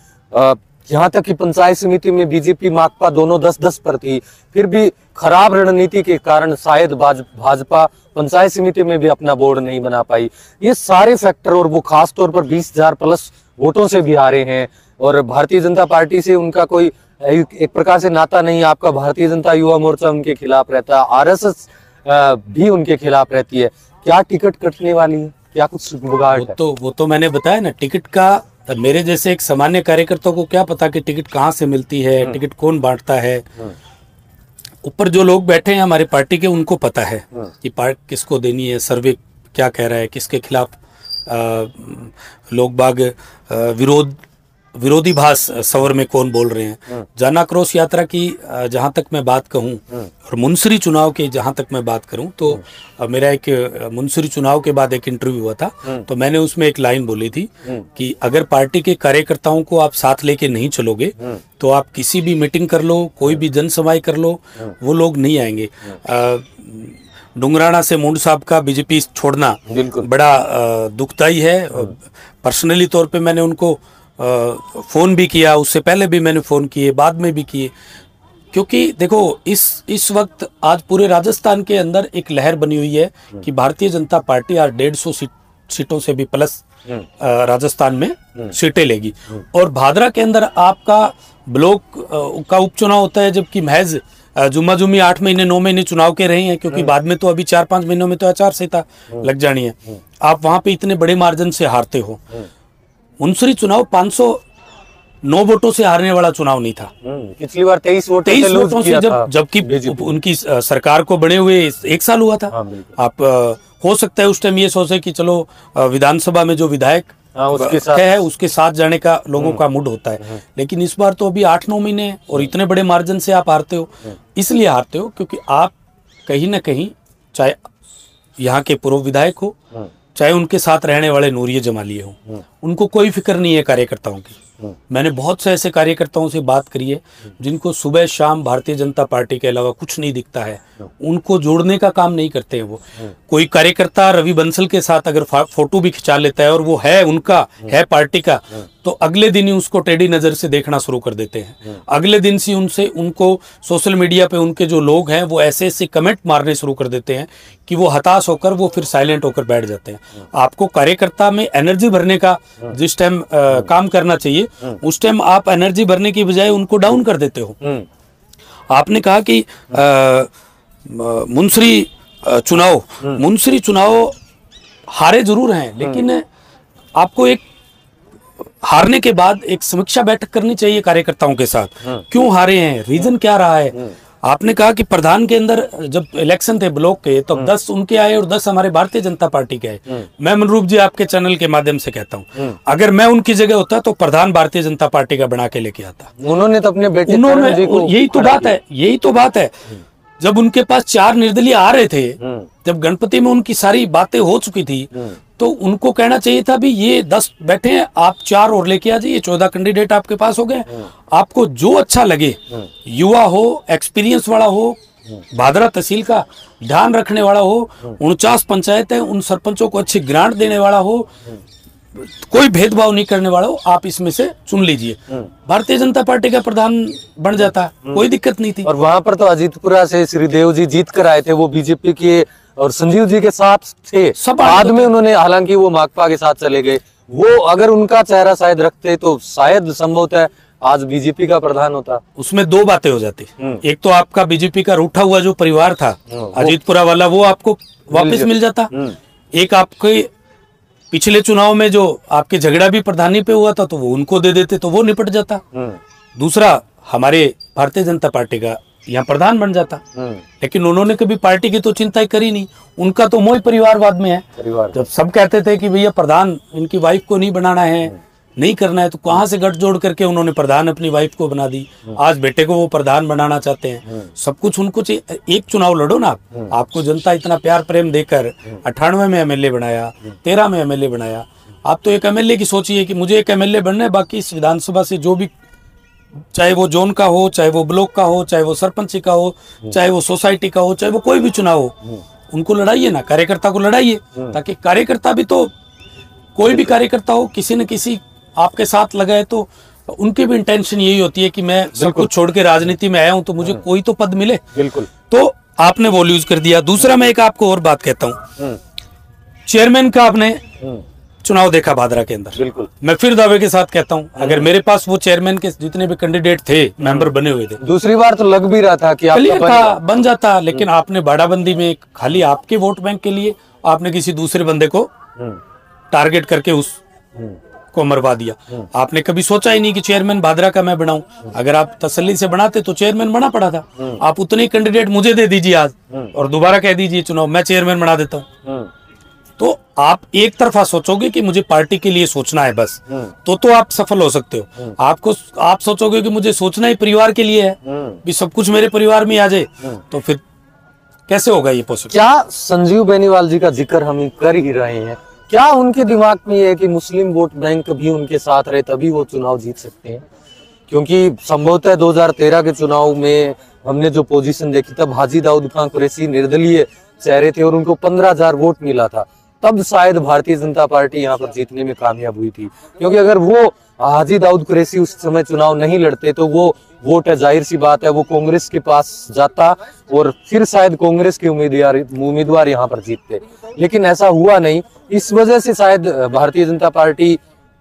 यहाँ तक कि पंचायत समिति में बीजेपी माकपा दोनों 10-10 पर थी, फिर भी खराब रणनीति के कारण शायद भाजपा पंचायत समिति में भी अपना बोर्ड नहीं बना पाई। ये सारे फैक्टर, और वो खास तौर पर 20,000 प्लस वोटों से भी हारे हैं, और भारतीय जनता पार्टी से उनका कोई एक प्रकार से नाता नहीं। आपका भारतीय जनता युवा मोर्चा उनके खिलाफ रहता है, आरएसएस भी उनके खिलाफ रहती है। क्या टिकट कटने वाली है, क्या कुछ जुगाड़ है? वो तो मैंने बताया ना, टिकट का मेरे जैसे एक सामान्य कार्यकर्ता को क्या पता कि टिकट कहाँ से मिलती है, टिकट कौन बांटता है। ऊपर जो लोग बैठे हैं हमारी पार्टी के, उनको पता है कि पार्टी किसको देनी है, सर्वे क्या कह रहा है, किसके खिलाफ लोग बाग विरोधी भाष सवर में कौन बोल रहे हैं। जन आक्रोश यात्रा की जहां तक मैं बात कहूं, और मुंसरी चुनाव की जहां तक मैं बात करूं, तो मेरा एक मुंसरी चुनाव के बाद एक इंटरव्यू हुआ था, तो मैंने उसमें एक लाइन बोली थी कि अगर पार्टी के कार्यकर्ताओं को आप साथ लेके नहीं चलोगे तो आप किसी भी मीटिंग कर लो, कोई भी जनसभाएं कर लो, वो लोग नहीं आएंगे। डुंगराना से मुंड साहब का बीजेपी छोड़ना बड़ा दुखदाई है। पर्सनली तौर पे मैंने उनको फोन भी किया, उससे पहले भी मैंने फोन किए, बाद में भी किए, क्योंकि देखो इस वक्त आज पूरे राजस्थान के अंदर एक लहर बनी हुई है कि भारतीय जनता पार्टी आज 150 सीटों से भी प्लस राजस्थान में सीटें लेगी। और भादरा के अंदर आपका ब्लॉक का उपचुनाव होता है, जबकि महज जुम्मा जुम्मी 8 महीने 9 महीने चुनाव के रहे हैं, क्योंकि बाद में तो अभी 4-5 महीनों में तो आचार संहिता लग जानी है। आप वहां पे इतने बड़े मार्जिन से हारते हो। मुंसरी चुनाव 509 वोटों से हारने वाला चुनाव नहीं था। पिछली बार 23 वोटों से जबकि उनकी सरकार को बने हुए 1 साल हुआ था। आप हो सकता है उस टाइम ये सोचे कि चलो विधानसभा में जो विधायक उसके साथ जाने का लोगों का मूड होता है, लेकिन इस बार तो अभी 8-9 महीने और इतने बड़े मार्जिन से आप हारते हो। इसलिए हारते हो क्योंकि आप कहीं ना कहीं, चाहे यहाँ के पूर्व विधायक हो, चाहे उनके साथ रहने वाले नूरिये जमालिये हो, उनको कोई फिक्र नहीं है कार्यकर्ताओं की। मैंने बहुत से ऐसे कार्यकर्ताओं से बात करी है जिनको सुबह शाम भारतीय जनता पार्टी के अलावा कुछ नहीं दिखता है, उनको जोड़ने का काम नहीं करते हैं वो। कोई कार्यकर्ता रवि बंसल के साथ अगर फोटो भी खिंचा लेता है और वो है उनका, है पार्टी का, तो अगले दिन ही उसको टेढ़ी नजर से देखना शुरू कर देते हैं। अगले दिन से उनको सोशल मीडिया पे उनके जो लोग हैं वो ऐसे ऐसे कमेंट मारने शुरू कर देते हैं कि वो हताश होकर वो फिर साइलेंट होकर बैठ जाते हैं। आपको कार्यकर्ता में एनर्जी भरने का जिस टाइम काम करना चाहिए, उस टाइम आप एनर्जी भरने की बजाय उनको डाउन कर देते हो। आपने कहा कि मुंसरी चुनाव हारे जरूर हैं, लेकिन आपको एक हारने के बाद एक समीक्षा बैठक करनी चाहिए कार्यकर्ताओं के साथ। क्यों हारे हैं, रीजन क्या रहा है। आपने कहा कि प्रधान के अंदर जब इलेक्शन थे ब्लॉक के, तो 10 उनके आए और 10 हमारे भारतीय जनता पार्टी के आए। मैं मनरूप जी आपके चैनल के माध्यम से कहता हूं, अगर मैं उनकी जगह होता तो प्रधान भारतीय जनता पार्टी का बना के लेके आता। उन्होंने तो अपने बेटे, यही तो बात है। जब उनके पास 4 निर्दलीय आ रहे थे, जब गणपति में उनकी सारी बातें हो चुकी थी, तो उनको कहना चाहिए था भी ये 10 बैठे हैं, आप 4 और लेके आ जाइए, 14 कैंडिडेट आपके पास हो गए। आपको जो अच्छा लगे, युवा हो, एक्सपीरियंस वाला हो, भादरा तहसील का ध्यान रखने वाला हो, 49 पंचायत है, उन सरपंचों को अच्छी ग्रांट देने वाला हो, कोई भेदभाव नहीं करने वाला हो, आप इसमें से चुन लीजिए। भारतीय जनता पार्टी का प्रधान बन जाता, कोई दिक्कत नहीं थी। और वहां पर तो अजीतपुरा से श्रीदेव जी जीत कर आए थे, वो बीजेपी के और संजीव जी के साथ थे। सब बाद में उन्होंने, हालांकि वो माकपा के साथ चले गए, वो अगर उनका चेहरा शायद रखते तो शायद संभवतः आज बीजेपी का प्रधान होता। उसमें दो बातें हो जाती, एक तो आपका बीजेपी का रूठा हुआ जो परिवार था अजीतपुरा वाला, वो आपको वापस मिल जाता। एक आपके पिछले चुनाव में जो आपके झगड़ा भी प्रधानी पे हुआ था, तो वो उनको दे देते तो वो निपट जाता। दूसरा, हमारे भारतीय जनता पार्टी का यहाँ प्रधान बन जाता। लेकिन उन्होंने कभी पार्टी की तो चिंता ही करी नहीं, उनका तो मोह परिवारवाद में है। जब सब कहते थे कि भैया प्रधान इनकी वाइफ को नहीं बनाना है, नहीं करना है, तो कहां से गठजोड़ करके उन्होंने प्रधान अपनी वाइफ को बना दी। आज बेटे को वो प्रधान बनाना चाहते हैं। सब कुछ उनको चाहिए। एक चुनाव लड़ो ना आप, आपको जनता इतना प्यार प्रेम देकर 98 में एमएलए बनाया, 13 में एमएलए बनाया। आप तो एक एमएलए की सोचिए कि मुझे एक एमएलए बनना है, बाकी इस विधानसभा से जो भी, चाहे वो जोन का हो, चाहे वो ब्लॉक का हो, चाहे वो सरपंच का हो, चाहे वो सोसाइटी का हो, चाहे वो कोई भी चुनाव हो, उनको लड़ाइए ना, कार्यकर्ता को लड़ाइए, ताकि कार्यकर्ता भी तो, कोई भी कार्यकर्ता हो, किसी न किसी आपके साथ लगा है, तो उनकी भी इंटेंशन यही होती है कि मैं सब कुछ छोड़ के राजनीति में आया हूं, तो मुझे कोई तो पद मिले। बिल्कुल। तो आपने वो यूज कर दिया। दूसरा, मैं एक आपको और बात कहता हूं, चेयरमैन का आपने चुनाव देखा भादरा के अंदर। बिल्कुल। मैं फिर दावे के साथ कहता हूं, अगर मेरे पास वो चेयरमैन के जितने भी कैंडिडेट थे, मेंबर बने हुए थे, दूसरी बार तो लग भी रहा था कि आपका बन जाता, लेकिन आपने बाड़ाबंदी में खाली आपके वोट बैंक के लिए आपने किसी दूसरे बंदे को टारगेट करके उस को मरवा दिया। आपने कभी सोचा ही नहीं कि चेयरमैन भादरा का मैं बनाऊं। अगर आप तसल्ली से बनाते तो चेयरमैन बना पड़ा था। आप उतने ही कैंडिडेट मुझे दे दीजिए आज, और दोबारा कह दीजिए चुनाव, मैं चेयरमैन बना देता हूं। तो आप एक तरफा सोचोगे कि मुझे पार्टी के लिए सोचना है बस, तो आप सफल हो सकते हो। आप सोचोगे कि मुझे सोचना ही परिवार के लिए है, भी सब कुछ मेरे परिवार में आ जाए, तो फिर कैसे होगा ये पॉसिबल। क्या संजीव बेनीवाल जी का जिक्र हम कर ही रहे हैं, क्या उनके दिमाग में ये है कि मुस्लिम वोट बैंक भी उनके साथ रहे तभी वो चुनाव जीत सकते हैं? क्योंकि संभवतः 2013 के चुनाव में हमने जो पोजीशन देखी, तब हाजी दाऊद खान कुरैशी निर्दलीय चेहरे थे और उनको 15,000 वोट मिला था। तब शायद भारतीय जनता पार्टी यहाँ पर जीतने में कामयाब हुई थी, क्योंकि अगर वो हाजी दाऊद कुरैशी उस समय चुनाव नहीं लड़ते तो वो वोट है, जाहिर सी बात है, वो कांग्रेस के पास जाता और फिर शायद कांग्रेस के उम्मीदवार यहाँ पर जीतते। लेकिन ऐसा हुआ नहीं। इस वजह से शायद भारतीय जनता पार्टी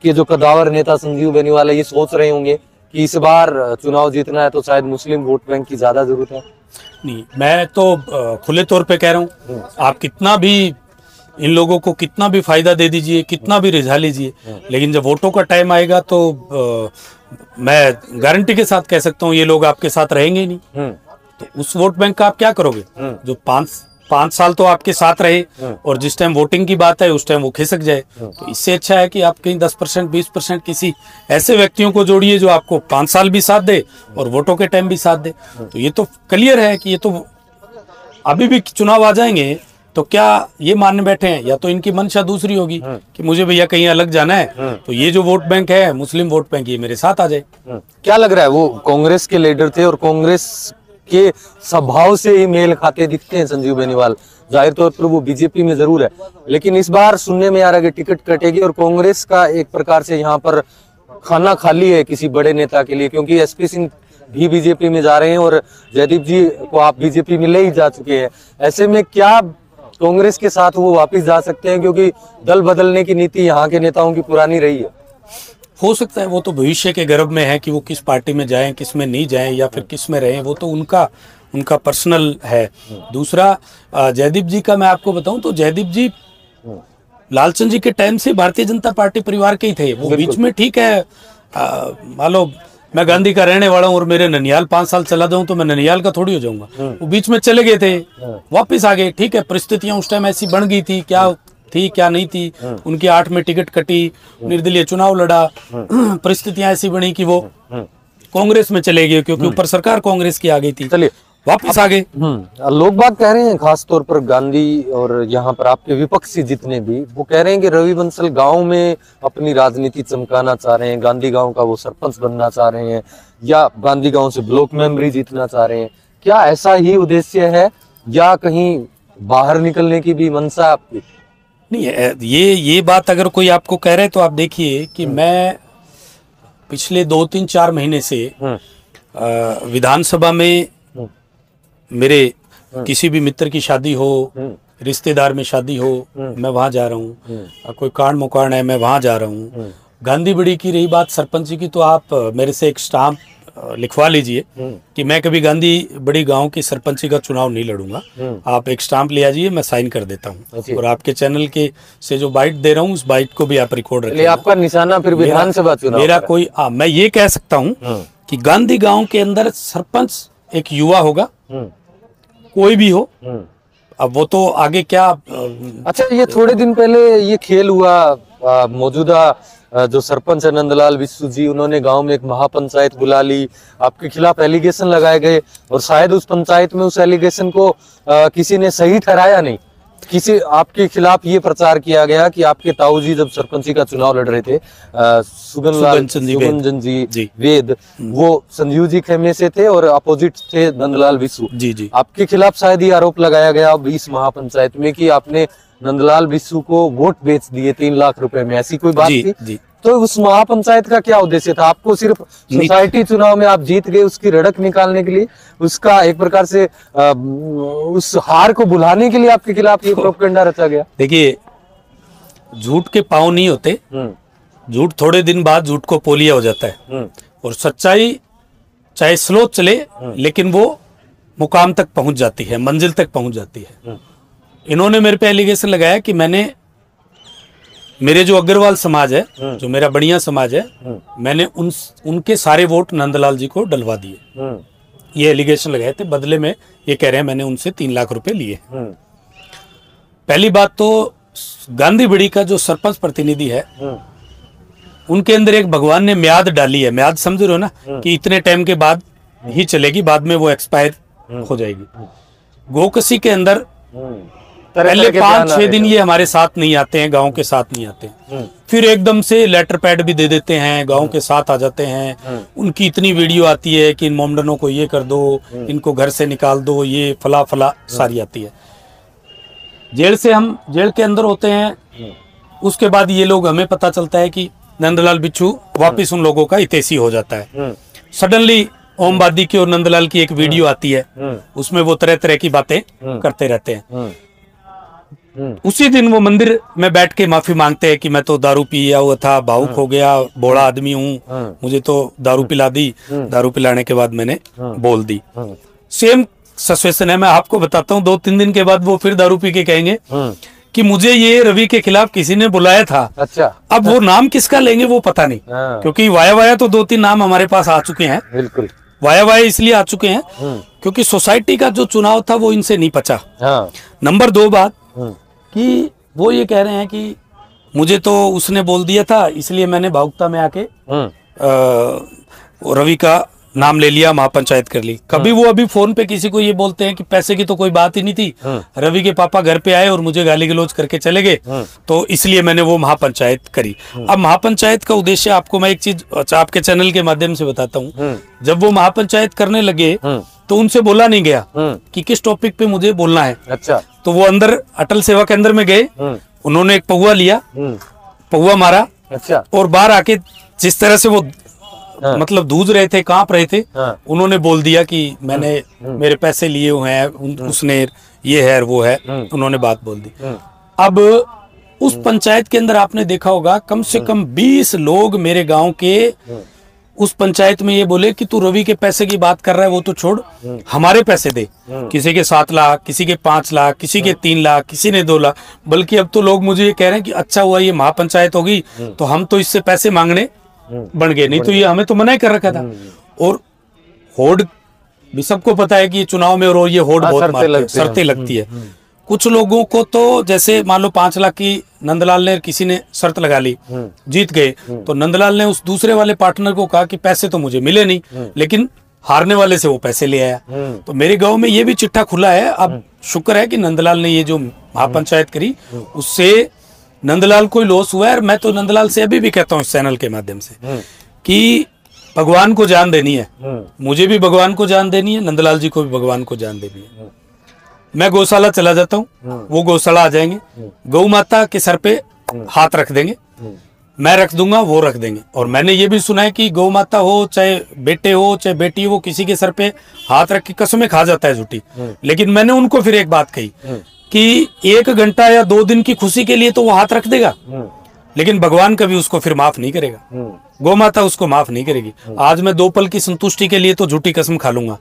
के जो कदावर नेता संजीव बेनीवाल ये सोच रहे होंगे कि इस बार चुनाव जीतना है तो शायद मुस्लिम वोट बैंक की ज्यादा जरूरत है। नहीं, मैं तो खुले तौर पे कह रहा हूँ, आप कितना भी इन लोगों को कितना भी फायदा दे दीजिए, कितना भी रिझा लीजिए, लेकिन जब वोटों का टाइम आएगा तो मैं गारंटी के साथ कह सकता हूँ ये लोग आपके साथ रहेंगे ही नहीं। तो उस वोट बैंक का आप क्या करोगे? जो पांच साल तो आपके साथ रहे और जिस टाइम वोटिंग की बात है उस टाइम वो खिसक जाए, तो इससे अच्छा है कि आप कहीं 10% 20% किसी ऐसे व्यक्तियों को जोड़िए जो आपको 5 साल भी साथ दे और वोटों के टाइम भी साथ दे। तो ये तो क्लियर है कि ये तो अभी भी चुनाव आ जाएंगे तो क्या ये मानने बैठे हैं, या तो इनकी मंशा दूसरी होगी कि मुझे भैया कहीं अलग जाना है, तो ये जो वोट बैंक है मुस्लिम वोट बैंक, ये मेरे साथ आ जाए। क्या लग रहा है, वो कांग्रेस के लीडर थे और कांग्रेस के स्वभाव से ही मेल खाते दिखते हैं संजीव बेनीवाल। जाहिर तौर पर वो बीजेपी में जरूर है, लेकिन इस बार सुनने में आ रहा है कि टिकट कटेगी और कांग्रेस का एक प्रकार से यहाँ पर खाना खाली है किसी बड़े नेता के लिए, क्योंकि एसपी सिंह भी बीजेपी में जा रहे हैं और जयदीप जी को आप बीजेपी में ले ही जा चुके हैं। ऐसे में क्या कांग्रेस के साथ वो वापस जा सकते हैं, क्योंकि दल बदलने की नीति यहाँ के नेताओं की पुरानी रही है? हो सकता है, वो तो भविष्य के गर्भ में है कि वो किस पार्टी में जाएं, किस में नहीं जाएं, या फिर किस में रहें, वो तो उनका पर्सनल है। दूसरा, जयदीप जी का मैं आपको बताऊं तो जयदीप जी लालचंद जी के टाइम से भारतीय जनता पार्टी परिवार के ही थे। वो बीच में ठीक है, मान लो मैं गांधी का रहने वाला हूँ और मेरे ननियाल 5 साल चला जाऊं तो मैं ननियाल का थोड़ी हो जाऊंगा। वो बीच में चले गए थे, वापस आ गए, ठीक है, परिस्थितियां उस टाइम ऐसी बन गई थी, क्या नहीं थी, उनकी 8 में टिकट कटी, निर्दलीय चुनाव लड़ा, परिस्थितियां ऐसी बनी कि वो कांग्रेस में चले गए, क्योंकि ऊपर सरकार कांग्रेस की आ गई थी, चलिए वापस आ गए। लोग बात कह रहे हैं, खास तौर पर गांधी और यहाँ पर आपके विपक्षी जितने भी, वो कह रहे हैं कि रवि बंसल गांव में अपनी राजनीति चमकाना चाह रहे हैं, गांधी गांव का वो सरपंच बनना चाह रहे हैं, या गांधी गांव से ब्लॉक मेंबरी जीतना चाह रहे हैं। क्या ऐसा ही उद्देश्य है या कहीं बाहर निकलने की भी मंशा आपकी? नहीं ये बात अगर कोई आपको कह रहे तो आप देखिए कि मैं पिछले 2-3-4 महीने से विधानसभा में मेरे किसी भी मित्र की शादी हो, रिश्तेदार में शादी हो, मैं वहां जा रहा हूँ। कोई कांड मुकांड है, मैं वहां जा रहा हूँ। गांधी बड़ी की रही बात सरपंच की, तो आप मेरे से एक स्टाम्प लिखवा लीजिए कि मैं कभी गांधी बड़ी गांव की सरपंची का चुनाव नहीं लड़ूंगा। आप एक स्टाम्प ले आइए, मैं साइन कर देता हूँ। और आपके चैनल के से जो बाइट दे रहा हूँ उस बाइट को भी आप रिकॉर्ड रखिए। आपका निशाना फिर विधानसभा चुनाव मेरा कोई मैं ये कह सकता हूँ कि गांधी गांव के अंदर सरपंच एक युवा होगा, कोई भी हो। अब वो तो आगे क्या। अच्छा, ये थोड़े दिन पहले ये खेल हुआ, मौजूदा जो सरपंच है नंदलाल विश्व जी, उन्होंने गांव में एक महापंचायत बुला ली, आपके खिलाफ एलिगेशन लगाए गए और शायद उस पंचायत में उस एलिगेशन को किसी ने सही ठहराया नहीं। किसी आपके खिलाफ ये प्रचार किया गया कि आपके ताऊजी जब सरपंची का चुनाव लड़ रहे थे, सुगन जी वेद, वो संजीव जी खेमे से थे और अपोजिट थे नंदलाल विश्व जी। आपके खिलाफ शायद ये आरोप लगाया गया अब इस महापंचायत में कि आपने नंदलाल विश्व को वोट बेच दिए 3 लाख रुपए में, ऐसी कोई बात थी? तो उस महापंचायत का क्या उद्देश्य था? आपको सिर्फ सोसाइटी चुनाव में आप जीत गए उसकी रड़क निकालने के लिए, उसका एक प्रकार से उस हार को भुलाने के लिए आपके खिलाफ ये प्रोपेगेंडा रचा गया? देखिए, झूठ के पांव नहीं होते। झूठ थोड़े दिन बाद झूठ को पोलिया हो जाता है और सच्चाई चाहे स्लो चले लेकिन वो मुकाम तक पहुंच जाती है, मंजिल तक पहुंच जाती है। इन्होंने मेरे पे एलिगेशन लगाया कि मेरे जो अग्रवाल समाज है, जो मेरा बढ़िया समाज है, मैंने उनके सारे वोट नंदलाल जी को डलवा दिए। ये एलिगेशन लगाए थे। बदले में ये कह रहे हैं मैंने उनसे 3 लाख रुपए लिए। पहली बात तो गांधी बड़ी का जो सरपंच प्रतिनिधि है, उनके अंदर एक भगवान ने म्याद डाली है। म्याद समझ रहे हो ना, कि इतने टाइम के बाद ही चलेगी, बाद में वो एक्सपायर हो जाएगी। गोकसी के अंदर पहले 5-6 दिन ये हमारे साथ नहीं आते हैं, गांव के साथ नहीं आते हैं, फिर एकदम से लेटर पैड भी दे देते हैं, गांव के साथ आ जाते हैं। उनकी इतनी वीडियो आती है कि इन मोमडनों को ये कर दो, इनको घर से निकाल दो, ये फला फला सारी आती है। जेल के अंदर होते हैं, उसके बाद ये लोग, हमें पता चलता है कि नंदलाल बिच्छू वापिस उन लोगों का हितैषी हो जाता है। सडनली ओमवादी की और नंदलाल की एक वीडियो आती है, उसमें वो तरह तरह की बातें करते रहते हैं। उसी दिन वो मंदिर में बैठ के माफी मांगते हैं कि मैं तो दारू पिया हुआ था, भावुक हो गया, बूढ़ा आदमी हूँ, मुझे तो दारू पिला दी, दारू पिलाने के बाद मैंने बोल दी। सेम सिचुएशन है। मैं आपको बताता हूँ, 2-3 दिन के बाद वो फिर दारू पी के कहेंगे कि मुझे ये रवि के खिलाफ किसी ने बुलाया था। अच्छा, अब वो नाम किसका लेंगे वो पता नहीं, क्योंकि वाया तो 2-3 नाम हमारे पास आ चुके हैं। बिल्कुल, वाया इसलिए आ चुके हैं क्योंकि सोसाइटी का जो चुनाव था वो इनसे नहीं पचा। नंबर 2 बात कि वो ये कह रहे हैं कि मुझे तो उसने बोल दिया था, इसलिए मैंने भावुकता में आके रवि का नाम ले लिया, महापंचायत कर ली। कभी वो अभी फोन पे किसी को ये बोलते हैं कि पैसे की तो कोई बात ही नहीं थी, रवि के पापा घर पे आए और मुझे गाली गलौज करके चले गए, तो इसलिए मैंने वो महापंचायत करी। अब महापंचायत का उद्देश्य आपको मैं एक चीज आपके चैनल के माध्यम से बताता हूँ। जब वो महापंचायत करने लगे तो उनसे बोला नहीं गया कि किस टॉपिक पे मुझे बोलना है। अच्छा, तो वो अंदर अटल सेवा केंद्र में गए, उन्होंने एक पहुआ लिया, पहुआ मारा। अच्छा, और बाहर आके जिस तरह से वो मतलब दूध रहे थे, कांप रहे थे, उन्होंने बोल दिया कि मैंने मेरे पैसे लिए हुए हैं, उसने ये है वो है, उन्होंने बात बोल दी। अब उस पंचायत के अंदर आपने देखा होगा कम से कम 20 लोग मेरे गांव के उस पंचायत में ये बोले कि तू रवि के पैसे की बात कर रहा है, वो तो छोड़, हमारे पैसे दे। किसी के 7 लाख, किसी के 5 लाख, किसी के 3 लाख, किसी ने 2 लाख। बल्कि अब तो लोग मुझे ये कह रहे हैं कि अच्छा हुआ ये महापंचायत होगी तो हम तो इससे पैसे मांगने बन गए, नहीं तो ये हमें तो मना ही कर रखा था। और होड़ भी सबको पता है कि चुनाव में और ये होड़ बहुत शर्तें लगती है। कुछ लोगों को तो जैसे मान लो 5 लाख की नंदलाल ने किसी ने शर्त लगा ली, जीत गए, तो नंदलाल ने उस दूसरे वाले पार्टनर को कहा कि पैसे तो मुझे मिले नहीं, लेकिन हारने वाले से वो पैसे ले आया। तो मेरे गांव में ये भी चिट्ठा खुला है। अब शुक्र है कि नंदलाल ने ये जो महापंचायत करी उससे नंदलाल को लॉस हुआ है। और मैं तो नंदलाल से अभी भी कहता हूँ इस चैनल के माध्यम से कि भगवान को जान देनी है, मुझे भी भगवान को जान देनी है, नंदलाल जी को भी भगवान को जान देनी है। मैं गौशाला चला जाता हूँ, वो गौशाला आ जाएंगे, गौ माता के सर पे हाथ रख देंगे, मैं रख दूंगा, वो रख देंगे। और मैंने ये भी सुना है कि गौ माता हो चाहे बेटे हो चाहे बेटी हो, किसी के सर पे हाथ रख के कसमें खा जाता है झूठी। लेकिन मैंने उनको फिर एक बात कही कि 1 घंटा या 2 दिन की खुशी के लिए तो वो हाथ रख देगा, लेकिन भगवान कभी उसको फिर माफ नहीं करेगा, गौ माता उसको माफ नहीं करेगी। आज मैं 2 पल की संतुष्टि के लिए तो झूठी कसम खा लूंगा,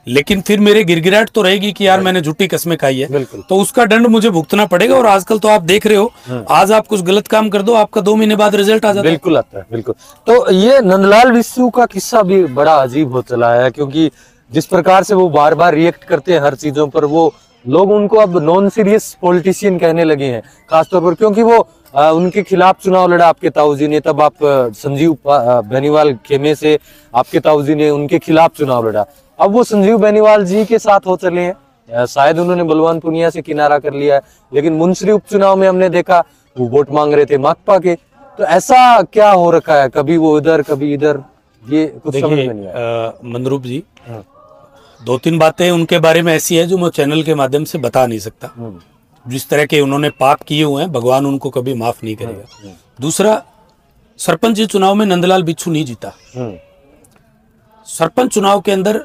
लेकिन फिर मेरे गिरगिराहट तो रहेगी कि यार मैंने झूठी कसमें खाई है, तो उसका दंड मुझे भुगतना पड़ेगा। और आजकल तो आप देख रहे हो, आज आप कुछ गलत काम कर दो, आपका 2 महीने बाद रिजल्ट आ जाता है। बिल्कुल आता है, बिल्कुल। तो ये नंदलाल बिच्छू का किस्सा भी बड़ा अजीब हो चला है, क्योंकि जिस प्रकार से वो बार बार रिएक्ट करते हैं हर चीजों पर, वो लोग उनको अब नॉन सीरियस पॉलिटिशियन कहने लगे हैं, खासतौर पर क्योंकि वो उनके खिलाफ चुनाव लड़ा आपके ताऊजी ने, तब आप संजीव बेनीवाल खेमे से आपके ताऊजी ने उनके खिलाफ चुनाव लड़ा। अब वो संजीव बेनीवाल जी के साथ हो चले हैं, शायद उन्होंने बलवान पुनिया से किनारा कर लिया है, लेकिन मुंसरी उपचुनाव में हमने देखा वो वोट मांग रहे थे माकपा के। तो ऐसा क्या हो रखा है, कभी वो इधर कभी इधर, ये कुछ समझ में नहीं आया। मंदरूप जी, 2-3 बातें उनके बारे में ऐसी है जो मैं चैनल के माध्यम से बता नहीं सकता। जिस तरह के उन्होंने पाप किए हुए हैं, भगवान उनको कभी माफ नहीं करेगा। दूसरा, सरपंच जी चुनाव में नंदलाल बिच्छू नहीं जीता। सरपंच चुनाव के अंदर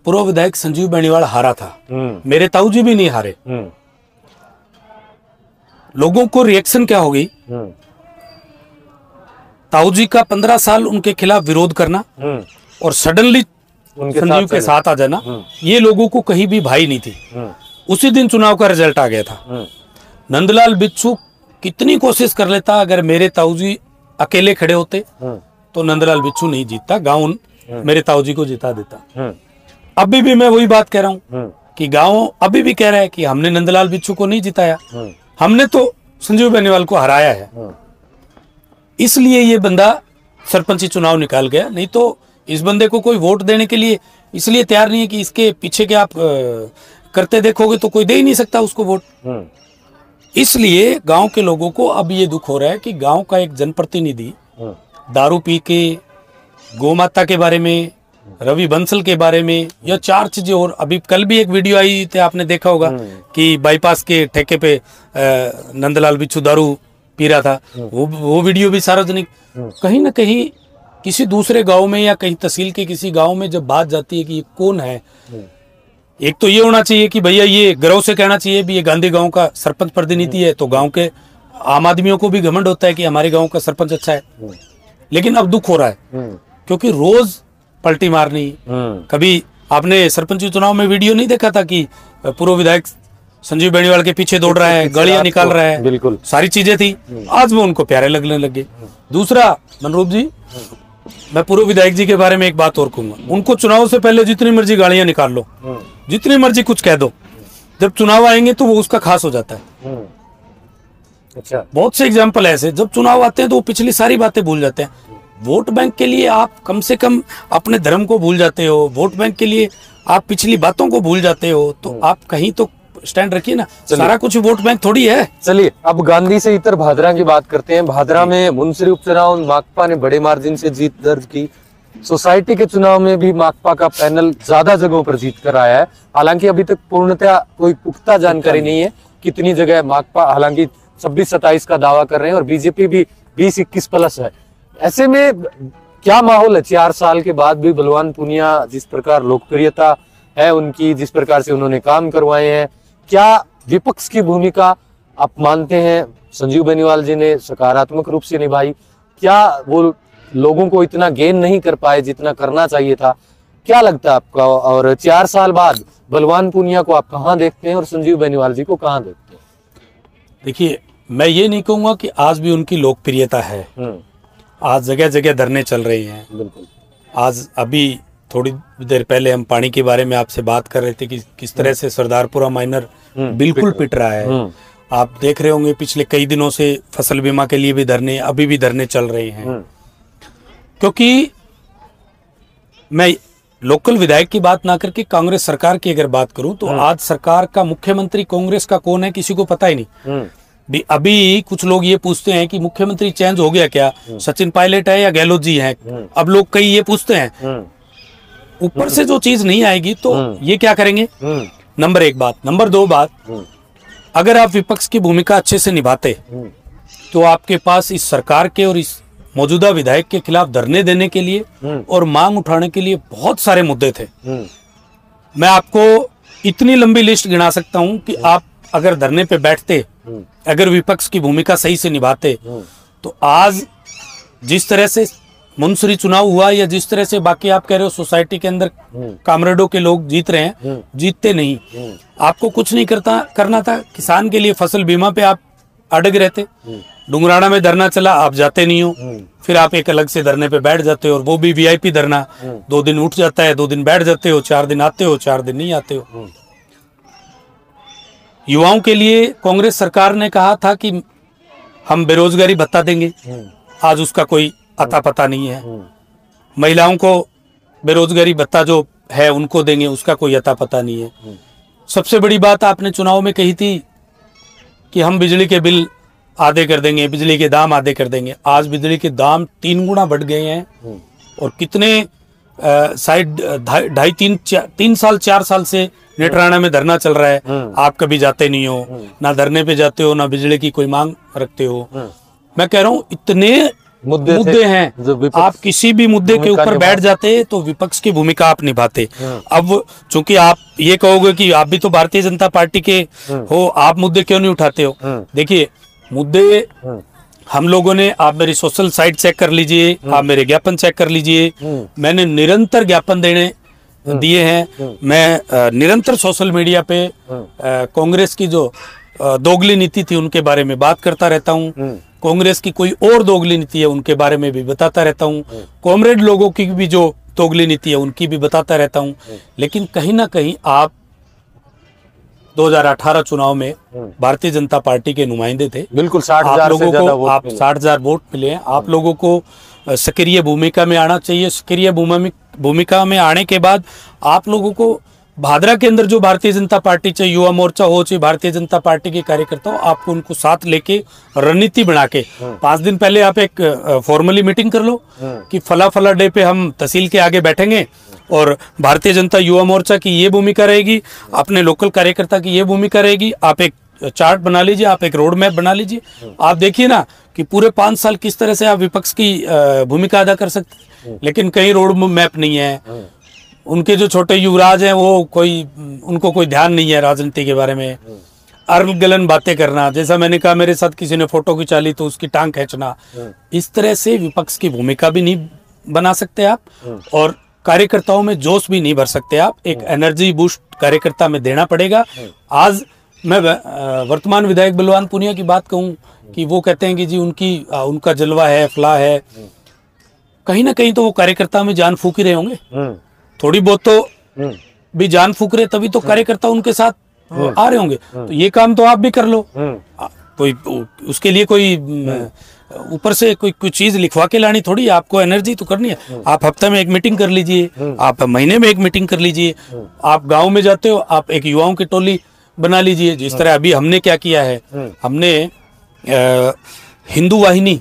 पूर्व विधायक संजीव बेनीवाल हारा था, मेरे ताऊजी भी नहीं हारे। लोगों को रिएक्शन क्या हो गई, ताऊजी का 15 साल उनके खिलाफ विरोध करना और सडनली संजीव के साथ आ जाना, ये लोगों को कहीं भी भाई नहीं थी। उसी दिन चुनाव का रिजल्ट आ गया था। नंदलाल बिच्छू कितनी कोशिश कर लेता, अगर मेरे ताऊजी अकेले खड़े होते तो नंदलाल बिच्छू नहीं जीतता, गांव मेरे ताऊजी को जिता देता। अभी भी मैं वही बात कह रहा हूँ कि गांव अभी भी कह रहा है कि हमने नंदलाल बिच्छू को नहीं जिताया, हमने तो संजीव बेनीवाल को हराया है। इसलिए ये बंदा सरपंची चुनाव निकाल गया, नहीं तो इस बंदे को कोई वोट देने के लिए इसलिए तैयार नहीं है कि इसके पीछे के आप करते देखोगे तो कोई दे ही नहीं सकता उसको वोट। इसलिए गांव के लोगों को अब ये दुख हो रहा है कि गांव का एक जनप्रतिनिधि दारू पी के गौ माता के बारे में, रवि बंसल के बारे में, या 4 चीजें और, अभी कल भी एक वीडियो आई थी आपने देखा होगा कि बाईपास के ठेके पे नंदलाल बिच्छू दारू पी रहा था, वो वीडियो भी सार्वजनिक। कहीं ना कहीं किसी दूसरे गांव में या कहीं तहसील के किसी गांव में जब बात जाती है कि ये कौन है, एक तो ये होना चाहिए कि भैया ये गर्व से कहना चाहिए भी ये गांधी गांव का सरपंच प्रतिनिधि है, तो गांव के आम आदमियों को भी घमंड होता है कि हमारे गांव का सरपंच अच्छा है। लेकिन अब दुख हो रहा है क्योंकि रोज पलटी मारनी, कभी आपने सरपंची चुनाव में वीडियो नहीं देखा था कि पूर्व विधायक संजीव बेनीवाल के पीछे दौड़ रहा है, गालियां निकाल रहा है, बिल्कुल सारी चीजें थी। आज वो उनको प्यारे लगने लगे। दूसरा, मनरूप जी, मैं पूर्व विधायक जी के बारे में एक बात और कहूंगा, उनको चुनाव से पहले जितनी मर्जी गालियां निकाल लो, जितनी मर्जी कुछ कह दो, जब चुनाव आएंगे तो वो उसका खास हो जाता है। अच्छा, बहुत से एग्जाम्पल ऐसे, जब चुनाव आते हैं तो वो पिछली सारी बातें भूल जाते हैं। वोट बैंक के लिए आप कम से कम अपने धर्म को भूल जाते हो, वोट बैंक के लिए आप पिछली बातों को भूल जाते हो, तो आप कहीं तो स्टैंड रखिए ना, सारा कुछ वोट बैंक थोड़ी है। चलिए अब गांधी से इतर भादरा की बात करते हैं। भादरा में मुंसरी उपचुनाव माकपा ने बड़े मार्जिन से जीत दर्ज की। सोसाइटी के चुनाव में भी माकपा का पैनल ज्यादा जगहों पर जीत कर आया है। हालांकि अभी तक पूर्णतः कोई पुख्ता जानकारी नहीं है कितनी जगह माकपा, हालांकि 26-27 का दावा कर रहे हैं और बीजेपी भी 20-21 प्लस है। ऐसे में क्या माहौल है 4 साल के बाद भी? बलवान पुनिया जिस प्रकार लोकप्रियता है उनकी, जिस प्रकार से उन्होंने काम करवाए हैं, क्या विपक्ष की भूमिका आप मानते हैं संजीव बेनीवाल जी ने सकारात्मक रूप से निभाई? क्या वो लोगों को इतना गेन नहीं कर पाए जितना करना चाहिए था? क्या लगता है आपका? और 4 साल बाद बलवान पुनिया को आप कहाँ देखते हैं और संजीव बेनीवाल जी को कहाँ देखते हैं? देखिए, मैं ये नहीं कहूंगा कि आज भी उनकी लोकप्रियता है। आज जगह जगह धरने चल रहे हैं। बिल्कुल। आज अभी थोड़ी देर पहले हम पानी के बारे में आपसे बात कर रहे थे कि किस तरह से सरदारपुरा माइनर बिल्कुल पिट रहा है। आप देख रहे होंगे पिछले कई दिनों से फसल बीमा के लिए भी धरने, अभी भी धरने चल रहे हैं। क्योंकि मैं लोकल विधायक की बात ना करके कांग्रेस सरकार की अगर बात करूं तो आज सरकार का मुख्यमंत्री कांग्रेस का कौन है किसी को पता ही नहीं। अभी कुछ लोग ये पूछते हैं कि मुख्यमंत्री चेंज हो गया क्या, सचिन पायलट है या गहलोत जी हैं। अब लोग कई ये पूछते हैं। ऊपर से जो चीज नहीं आएगी तो ये क्या करेंगे? नंबर एक बात। नंबर दो बात, अगर आप विपक्ष की भूमिका अच्छे से निभाते तो आपके पास इस सरकार के और इस मौजूदा विधायक के खिलाफ धरने देने के लिए और मांग उठाने के लिए बहुत सारे मुद्दे थे। मैं आपको इतनी लंबी लिस्ट गिना सकता हूं कि आप अगर धरने पे बैठते, अगर विपक्ष की भूमिका सही से निभाते, तो आज जिस तरह से मुंसरी चुनाव हुआ या जिस तरह से बाकी आप कह रहे हो सोसाइटी के अंदर कामरेडों के लोग जीत रहे हैं, जीतते नहीं। आपको कुछ नहीं करना था। किसान के लिए फसल बीमा पे आप अड़ग रहते। डुंगराना में धरना चला, आप जाते नहीं हो, फिर आप एक अलग से धरने पे बैठ जाते हो, और वो भी वीआईपी धरना। 2 दिन उठ जाता है, 2 दिन बैठ जाते हो, 4 दिन आते हो, 4 दिन नहीं आते हो। युवाओं के लिए कांग्रेस सरकार ने कहा था कि हम बेरोजगारी भत्ता देंगे, आज उसका कोई अता पता नहीं है। महिलाओं को बेरोजगारी भत्ता जो है उनको देंगे, उसका कोई अता पता नहीं है। सबसे बड़ी बात आपने चुनाव में कही थी कि हम बिजली के बिल आधे कर देंगे, बिजली के दाम आधे कर देंगे। आज बिजली के दाम 3 गुना बढ़ गए हैं, और कितने साइड 3 साल 4 साल से नेटराना में धरना चल रहा है। आप कभी जाते नहीं हो, ना धरने पे जाते हो, ना बिजली की कोई मांग रखते हो। मैं कह रहा हूँ इतने मुद्दे हैं, आप किसी भी मुद्दे के ऊपर बैठ जाते तो विपक्ष की भूमिका आप निभाते। अब चूंकि आप ये कहोगे कि आप भी तो भारतीय जनता पार्टी के हो, आप मुद्दे क्यों नहीं उठाते हो? देखिए, मुद्दे हम लोगों ने, आप मेरी सोशल साइट चेक कर लीजिए, आप मेरे ज्ञापन चेक कर लीजिए, मैंने निरंतर ज्ञापन दिए हैं। मैं निरंतर सोशल मीडिया पे कांग्रेस की जो दोगली नीति थी उनके बारे में बात करता रहता हूँ। कांग्रेस की कोई और दोगली नीति है उनके बारे में भी बताता रहता हूँ। कॉमरेड लोगों की भी जो दोगली नीति है उनकी भी बताता रहता हूँ। लेकिन कहीं ना कहीं आप 2018 चुनाव में भारतीय जनता पार्टी के नुमाइंदे थे। बिल्कुल 60,000 से ज्यादा वोट आप 60,000 वोट मिले हैं। आप लोगों को सक्रिय भूमिका में आना चाहिए। सक्रिय भूमिका में आने के बाद आप लोगों को भादरा के अंदर जो भारतीय जनता पार्टी, चाहे युवा मोर्चा हो, चाहे भारतीय जनता पार्टी के कार्यकर्ता हो, आपको उनको साथ लेके रणनीति बना के 5 दिन पहले आप एक फॉर्मली मीटिंग कर लो कि फला डे पे हम तहसील के आगे बैठेंगे और भारतीय जनता युवा मोर्चा की ये भूमिका रहेगी, अपने लोकल कार्यकर्ता की ये भूमिका रहेगी। आप एक चार्ट बना लीजिए, आप एक रोड मैप बना लीजिए। आप देखिए ना कि पूरे 5 साल किस तरह से आप विपक्ष की भूमिका अदा कर सकते। लेकिन कहीं रोड मैप नहीं है। उनके जो छोटे युवराज हैं वो उनको कोई ध्यान नहीं है राजनीति के बारे में। अर्गलन बातें करना, जैसा मैंने कहा, मेरे साथ किसी ने फोटो खिंचा ली तो उसकी टांग खींचना, इस तरह से विपक्ष की भूमिका भी नहीं बना सकते आप, और कार्यकर्ताओं में जोश भी नहीं भर सकते आप। एक एनर्जी बूस्ट कार्यकर्ता में देना पड़ेगा। आज मैं वर्तमान विधायक बलवान पुनिया की बात कहूं कि वो कहते हैं कि जी उनका जलवा है, फला है। कहीं ना कहीं तो वो कार्यकर्ता में जान फूक ही रहे होंगे, थोड़ी बहुत तो भी जान फूक रहे, तभी तो कार्यकर्ता उनके साथ आ रहे होंगे। तो ये काम तो आप भी कर लो। कोई उसके लिए कोई ऊपर से कोई चीज लिखवा के लानी थोड़ी, आपको एनर्जी तो करनी है। आप हफ्ते में एक मीटिंग कर लीजिए, आप महीने में एक मीटिंग कर लीजिए। आप गांव में जाते हो, आप एक युवाओं की टोली बना लीजिए। जिस तरह अभी हमने क्या किया है, हमने हिंदू वाहिनी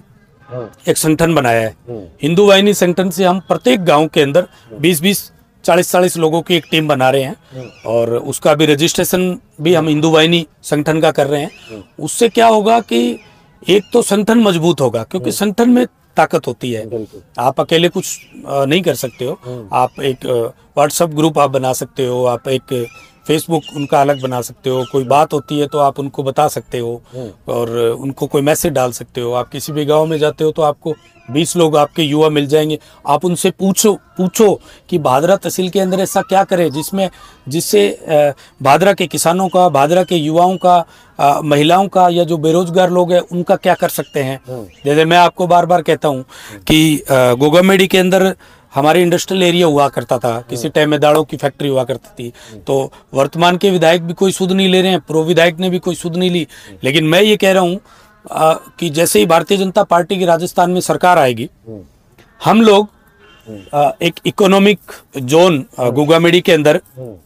एक संगठन बनाया है। हिंदू वाहिनी संगठन से हम प्रत्येक गांव के अंदर 20-20, 40-40 लोगों की एक टीम बना रहे हैं, और उसका भी रजिस्ट्रेशन भी हम हिंदू वाहिनी संगठन का कर रहे हैं। उससे क्या होगा कि एक तो संगठन मजबूत होगा, क्योंकि संगठन में ताकत होती है। आप अकेले कुछ नहीं कर सकते हो। आप एक व्हाट्सएप ग्रुप आप बना सकते हो, आप एक फेसबुक उनका अलग बना सकते हो। कोई बात होती है तो आप उनको बता सकते हो और उनको कोई मैसेज डाल सकते हो। आप किसी भी गांव में जाते हो तो आपको 20 लोग आपके युवा मिल जाएंगे। आप उनसे पूछो कि भादरा तहसील के अंदर ऐसा क्या करें जिससे भादरा के किसानों का, भादरा के युवाओं का, महिलाओं का, या जो बेरोजगार लोग हैं उनका क्या कर सकते हैं। जैसे मैं आपको बार बार कहता हूँ कि गोगामेडी के अंदर हमारे इंडस्ट्रियल एरिया हुआ करता था, किसी टाइम में दाड़ों की फैक्ट्री हुआ करती थी। तो वर्तमान के विधायक भी कोई सुध नहीं ले रहे हैं, पूर्व विधायक ने भी कोई सुध नहीं ली। लेकिन मैं ये कह रहा हूँ कि जैसे ही भारतीय जनता पार्टी की राजस्थान में सरकार आएगी, हम लोग एक इकोनॉमिक जोन गोगामेडी के अंदर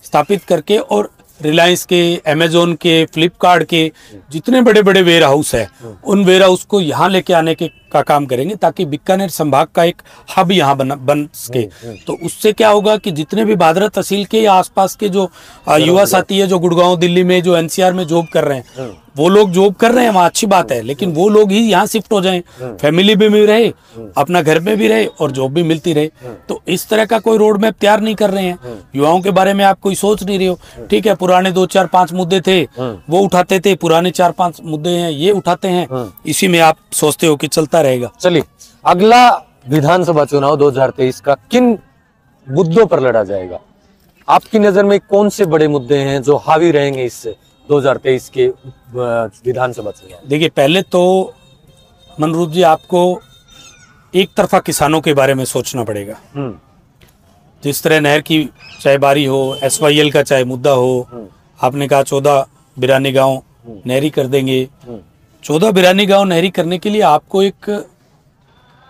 स्थापित करके, और रिलायंस के, अमेजोन के, फ्लिपकार्ट के जितने बड़े बड़े वेयर हाउस है, उन वेयर हाउस को यहाँ लेके आने के का काम करेंगे ताकि बीकानेर संभाग का एक हब यहाँ बन सके। तो उससे क्या होगा कि जितने भी भादरा तहसील के या आसपास के जो युवा साथी है, जो गुड़गांव दिल्ली में, जो एनसीआर में जॉब कर रहे हैं, वो लोग जॉब कर रहे हैं वहाँ, अच्छी बात है, लेकिन वो लोग ही यहाँ शिफ्ट हो जाएं, फैमिली में भी रहे, अपना घर में भी रहे और जॉब भी मिलती रहे। तो इस तरह का कोई रोड मैप तैयार नहीं कर रहे हैं। युवाओं के बारे में आप कोई सोच नहीं रहे हो। ठीक है, पुराने 2 4 5 मुद्दे थे वो उठाते थे, पुराने 4 5 मुद्दे हैं ये उठाते हैं, इसी में आप सोचते हो कि चलता रहेगा। चलिए, अगला विधानसभा चुनाव 2023 का किन मुद्दों पर लड़ा जाएगा? आपकी नजर में कौन से बड़े मुद्दे हैं जो हावी रहेंगे इस 2023 के विधानसभा चुनाव? देखिए, पहले तो मनरूप जी आपको एक तरफा किसानों के बारे में सोचना पड़ेगा। जिस तरह नहर की चाहे बारी हो, SYL का चाहे मुद्दा हो, आपने कहा 14 बिरानी गांव नहरी कर देंगे। 14 बिरानी गांव नहरी करने के लिए आपको एक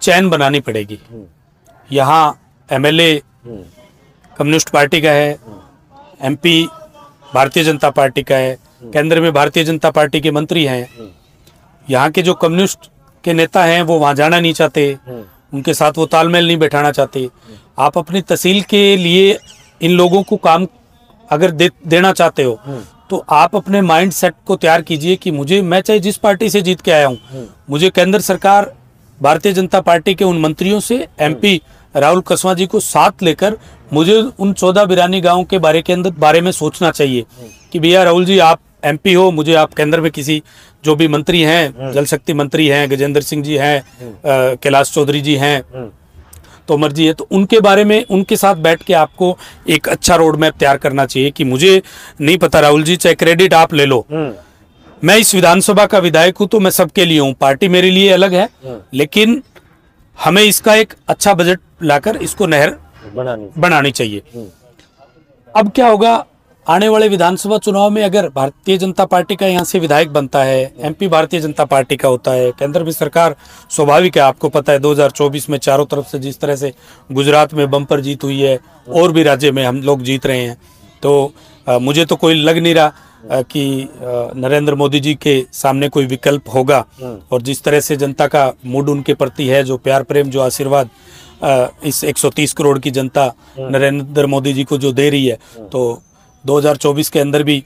चैन बनानी पड़ेगी। यहाँ MLA कम्युनिस्ट पार्टी का है, MP भारतीय जनता पार्टी का है, केंद्र में भारतीय जनता पार्टी के मंत्री हैं। यहाँ के जो कम्युनिस्ट के नेता हैं वो वहाँ जाना नहीं चाहते, उनके साथ वो तालमेल नहीं बैठाना चाहते। आप अपनी तहसील के लिए इन लोगों को काम अगर देना चाहते हो तो आप अपने माइंड सेट को तैयार कीजिए कि मैं चाहे जिस पार्टी से जीत के आया हूँ, मुझे केंद्र सरकार भारतीय जनता पार्टी के उन मंत्रियों से, MP राहुल कसवा जी को साथ लेकर मुझे उन 14 बिरानी गांव के बारे में सोचना चाहिए कि भैया राहुल जी आप MP हो, मुझे आप केंद्र में किसी जो भी मंत्री हैं, जल शक्ति मंत्री हैं, गजेंद्र सिंह जी हैं, कैलाश चौधरी जी हैं, तोमर जी है, तो उनके बारे में उनके साथ बैठ के आपको एक अच्छा रोड मैप तैयार करना चाहिए कि मुझे नहीं पता राहुल जी, चाहे क्रेडिट आप ले लो, मैं इस विधानसभा का विधायक हूं तो मैं सबके लिए हूं, पार्टी मेरे लिए अलग है, लेकिन हमें इसका एक अच्छा बजट लाकर इसको नहर बनानी चाहिए। अब क्या होगा, आने वाले विधानसभा चुनाव में अगर भारतीय जनता पार्टी का यहाँ से विधायक बनता है, MP भारतीय जनता पार्टी का होता है, केंद्र में सरकार, स्वाभाविक है, आपको पता है 2024 में चारों तरफ से जिस तरह से गुजरात में बम्पर जीत हुई है और भी राज्य में हम लोग जीत रहे हैं, तो मुझे तो कोई लग नहीं रहा कि नरेंद्र मोदी जी के सामने कोई विकल्प होगा। और जिस तरह से जनता का मूड उनके प्रति है, जो प्यार प्रेम, जो आशीर्वाद इस 130 करोड़ की जनता नरेंद्र मोदी जी को जो दे रही है, तो 2024 के अंदर भी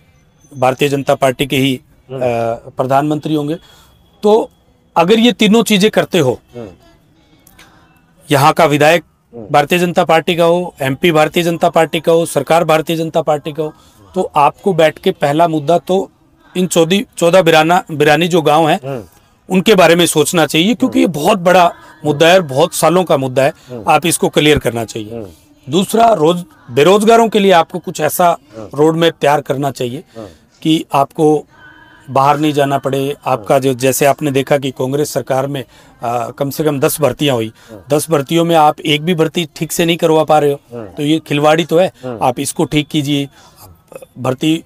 भारतीय जनता पार्टी के ही प्रधानमंत्री होंगे। तो अगर ये तीनों चीजें करते हो, यहाँ का विधायक भारतीय जनता पार्टी का हो, MP भारतीय जनता पार्टी का हो, सरकार भारतीय जनता पार्टी का हो, तो आपको बैठ के पहला मुद्दा तो इन 14 बिरानी जो गांव हैं उनके बारे में सोचना चाहिए, क्योंकि ये बहुत बड़ा मुद्दा है और बहुत सालों का मुद्दा है, आप इसको क्लियर करना चाहिए। दूसरा, बेरोजगारों के लिए आपको कुछ ऐसा रोड मैप तैयार करना चाहिए कि आपको बाहर नहीं जाना पड़े। आपका जो, जैसे आपने देखा कि कांग्रेस सरकार में कम से कम 10 भर्तियां हुई, 10 भर्तियों में आप एक भी भर्ती ठीक से नहीं करवा पा रहे हो, तो ये खिलवाड़ी तो है, आप इसको ठीक कीजिए, भर्ती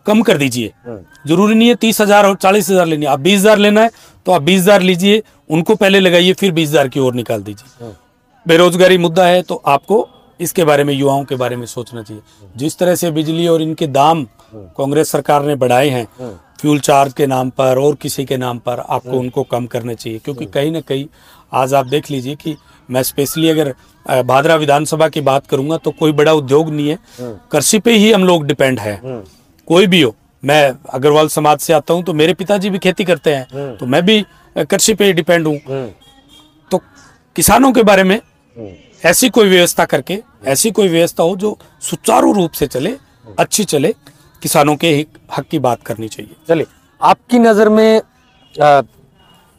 कम कर दीजिए। जरूरी नहीं है 30,000 और 40,000 लेनी, आप 20,000 लेना है तो आप 20,000 लीजिए, उनको पहले लगाइए, फिर 20,000 की ओर निकाल दीजिए। बेरोजगारी मुद्दा है तो आपको इसके बारे में, युवाओं के बारे में सोचना चाहिए। जिस तरह से बिजली और इनके दाम कांग्रेस सरकार ने बढ़ाए हैं, फ्यूल चार्ज के नाम पर और किसी के नाम पर, आपको उनको कम करने चाहिए। क्योंकि कहीं ना कहीं आज आप देख लीजिए कि मैं स्पेशली अगर भादरा विधानसभा की बात करूंगा तो कोई बड़ा उद्योग नहीं है, कृषि पे ही हम लोग डिपेंड है, कोई भी हो। मैं अग्रवाल समाज से आता हूं तो मेरे पिताजी भी खेती करते हैं, तो मैं भी कृषि पे डिपेंड हूं। तो किसानों के बारे में ऐसी कोई व्यवस्था करके, ऐसी कोई व्यवस्था हो जो सुचारू रूप से चले, अच्छी चले, किसानों के हक की बात करनी चाहिए। चलिए, आपकी नजर में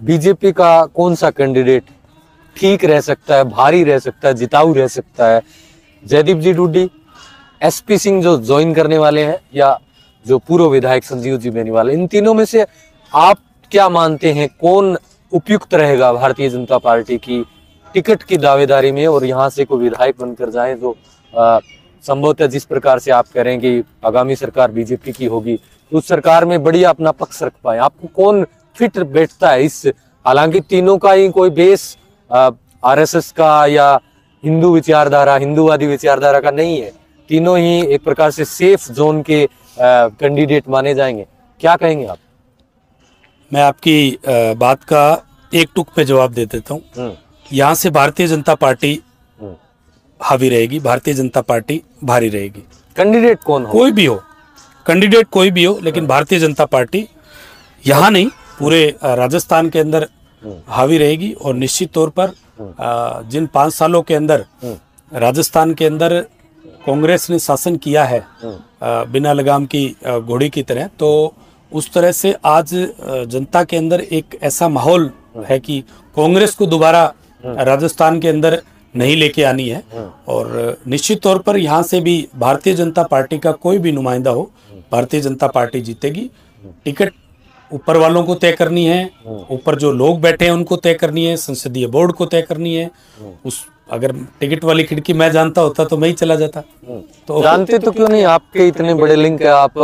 बीजेपी का कौन सा कैंडिडेट ठीक रह सकता है, भारी रह सकता है, जिताऊ रह सकता है? जयदीप जी डूडी, SP सिंह जो ज्वाइन करने वाले हैं, या जो पूर्व विधायक संजीव जी बेनीवाल? इन तीनों में से आप क्या मानते हैं कौन उपयुक्त रहेगा भारतीय जनता पार्टी की टिकट की दावेदारी में, और यहाँ से कोई विधायक बनकर जाए जो संभवतः जिस प्रकार से आप कह रहे हैं कि आगामी सरकार बीजेपी की होगी, तो उस सरकार में बढ़िया अपना पक्ष रख पाए? आपको कौन फिट बैठता है इस, हालांकि तीनों का ही कोई बेस RSS का या हिंदू विचारधारा, हिंदूवादी विचारधारा का नहीं है, तीनों ही एक प्रकार से सेफ जोन के कैंडिडेट माने जाएंगे, क्या कहेंगे आप? मैं आपकी बात का एक टुक पे जवाब दे देता हूँ। यहाँ से भारतीय जनता पार्टी हावी रहेगी, भारतीय जनता पार्टी भारी रहेगी। कैंडिडेट कौन हो? कोई भी हो, कैंडिडेट कोई भी हो, लेकिन भारतीय जनता पार्टी यहाँ नहीं पूरे राजस्थान के अंदर हावी रहेगी। और निश्चित तौर पर जिन 5 सालों के अंदर राजस्थान के अंदर कांग्रेस ने शासन किया है बिना लगाम की घोड़ी की तरह, तो उस तरह से आज जनता के अंदर एक ऐसा माहौल है कि कांग्रेस को दोबारा राजस्थान के अंदर नहीं लेके आनी है। और निश्चित तौर पर यहाँ से भी भारतीय जनता पार्टी का कोई भी नुमाइंदा हो, भारतीय जनता पार्टी जीतेगी। टिकट ऊपर वालों को तय करनी है, ऊपर जो लोग बैठे हैं उनको तय करनी है, संसदीय बोर्ड को तय करनी है। उस अगर टिकट वाली खिड़की मैं जानता होता तो मैं ही चला जाता। तो जानते तो क्यों नहीं? आपके इतने बड़े लिंक है, आप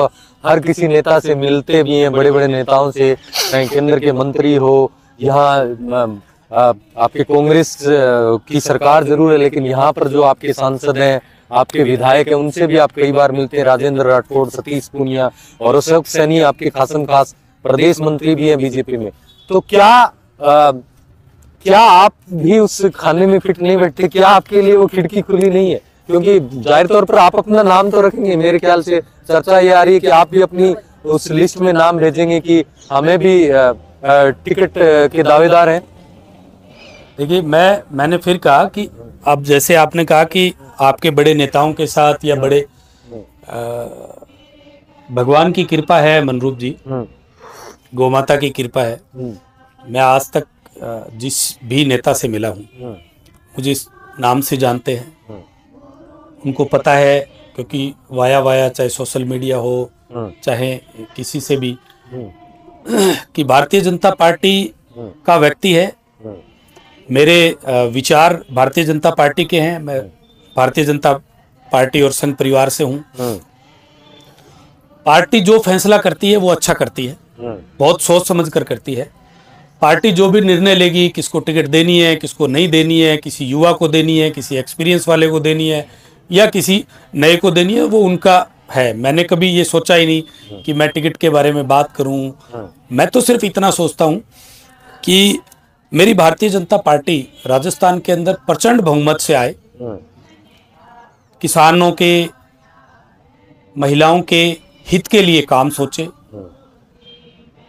हर किसी नेता से मिलते भी हैं, बड़े बड़े नेताओं से, चाहे केंद्र के मंत्री हो, यहाँ आपके कांग्रेस की सरकार जरूर है, लेकिन यहाँ पर जो आपके सांसद हैं, आपके विधायक हैं, उनसे भी आप कई बार मिलते हैं। राजेंद्र राठौड़, सतीश पूनिया और अशोक सैनी आपके खासम खास प्रदेश मंत्री भी हैं बीजेपी में। तो क्या आप भी उस खाने में फिट नहीं बैठते? क्या आपके लिए वो खिड़की खुली नहीं है? क्योंकि जाहिर तौर पर आप अपना नाम तो रखेंगे। मेरे ख्याल से चर्चा ये आ रही है कि आप भी अपनी उस लिस्ट में नाम भेजेंगे कि हमें भी टिकट के दावेदार हैं। देखिए, मैंने फिर कहा कि अब जैसे आपने कहा कि आपके बड़े नेताओं के साथ या बड़े भगवान की कृपा है मनरूप जी, गौ माता की कृपा है। मैं आज तक जिस भी नेता से मिला हूँ मुझे इस नाम से जानते हैं, उनको पता है, क्योंकि वाया चाहे सोशल मीडिया हो चाहे किसी से भी, कि भारतीय जनता पार्टी का व्यक्ति है। मेरे विचार भारतीय जनता पार्टी के हैं। मैं भारतीय जनता पार्टी और संघ परिवार से हूँ। पार्टी जो फैसला करती है वो अच्छा करती है, बहुत सोच समझ कर करती है। पार्टी जो भी निर्णय लेगी, किसको टिकट देनी है, किसको नहीं देनी है, किसी युवा को देनी है, किसी एक्सपीरियंस वाले को देनी है या किसी नए को देनी है, वो उनका है। मैंने कभी ये सोचा ही नहीं कि मैं टिकट के बारे में बात करूं। मैं तो सिर्फ इतना सोचता हूं कि मेरी भारतीय जनता पार्टी राजस्थान के अंदर प्रचंड बहुमत से आए, किसानों के, महिलाओं के हित के लिए काम सोचे।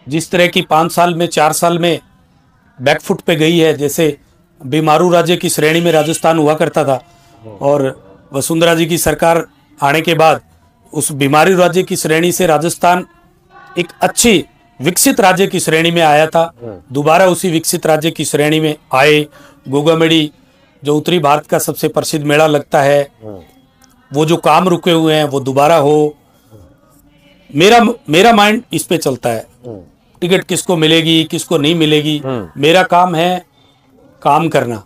जिस तरह की 5 साल में 4 साल में बैकफुट पे गई है, जैसे बीमारू राज्य की श्रेणी में राजस्थान हुआ करता था और वसुंधरा जी की सरकार आने के बाद उस बीमारू राज्य की श्रेणी से राजस्थान एक अच्छी विकसित राज्य की श्रेणी में आया था। दोबारा उसी विकसित राज्य की श्रेणी में आए। गोगामेड़ी जो उत्तरी भारत का सबसे प्रसिद्ध मेला लगता है, वो जो काम रुके हुए हैं वो दोबारा हो। मेरा माइंड इस पे चलता है, टिकट किसको मिलेगी किसको नहीं मिलेगी। मेरा काम है काम करना,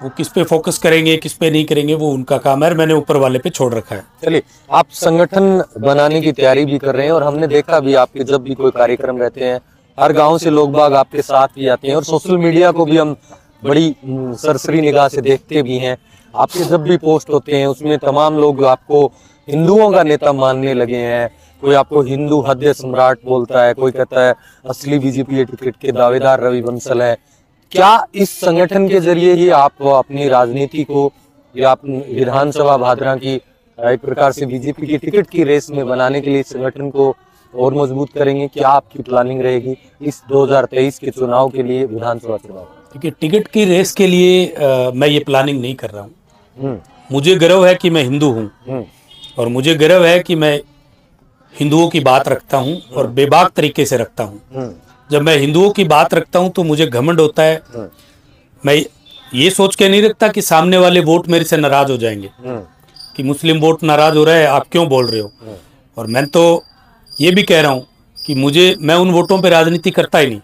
वो किस पे फोकस करेंगे किस पे नहीं करेंगे वो उनका काम है, मैंने ऊपर वाले पे छोड़ रखा है। चलिए, आप संगठन बनाने की तैयारी भी कर रहे हैं और हमने देखा भी आपके जब भी कोई कार्यक्रम रहते हैं हर गांव से लोग बाग आपके साथ भी आते हैं और सोशल मीडिया को भी हम बड़ी सरसरी निगाह से देखते भी हैं। आपके जब भी पोस्ट होते हैं उसमें तमाम लोग आपको हिंदुओं का नेता मानने लगे हैं। कोई आपको हिंदू हृदय सम्राट बोलता है, कोई कहता है असली बीजेपी टिकट के दावेदार रवि बंसल है। क्या इस संगठन के जरिए ही आप अपनी राजनीति को या अपनी विधानसभा भादरा की एक प्रकार से बीजेपी की टिकट की रेस में बनाने के लिए संगठन को और मजबूत करेंगे? क्या आपकी प्लानिंग रहेगी इस 2023 के चुनाव के लिए, विधानसभा चुनाव? देखिए, टिकट की रेस के लिए मैं ये प्लानिंग नहीं कर रहा हूँ। मुझे गर्व है कि मैं हिंदू हूँ और मुझे गर्व है कि मैं हिंदुओं की बात रखता हूँ और बेबाक तरीके से रखता हूँ। जब मैं हिंदुओं की बात रखता हूँ तो मुझे घमंड होता है। मैं ये सोच के नहीं रखता कि सामने वाले वोट मेरे से नाराज हो जाएंगे, कि मुस्लिम वोट नाराज हो रहा है आप क्यों बोल रहे हो। और मैं तो ये भी कह रहा हूँ कि मैं उन वोटों पे राजनीति करता ही नहीं।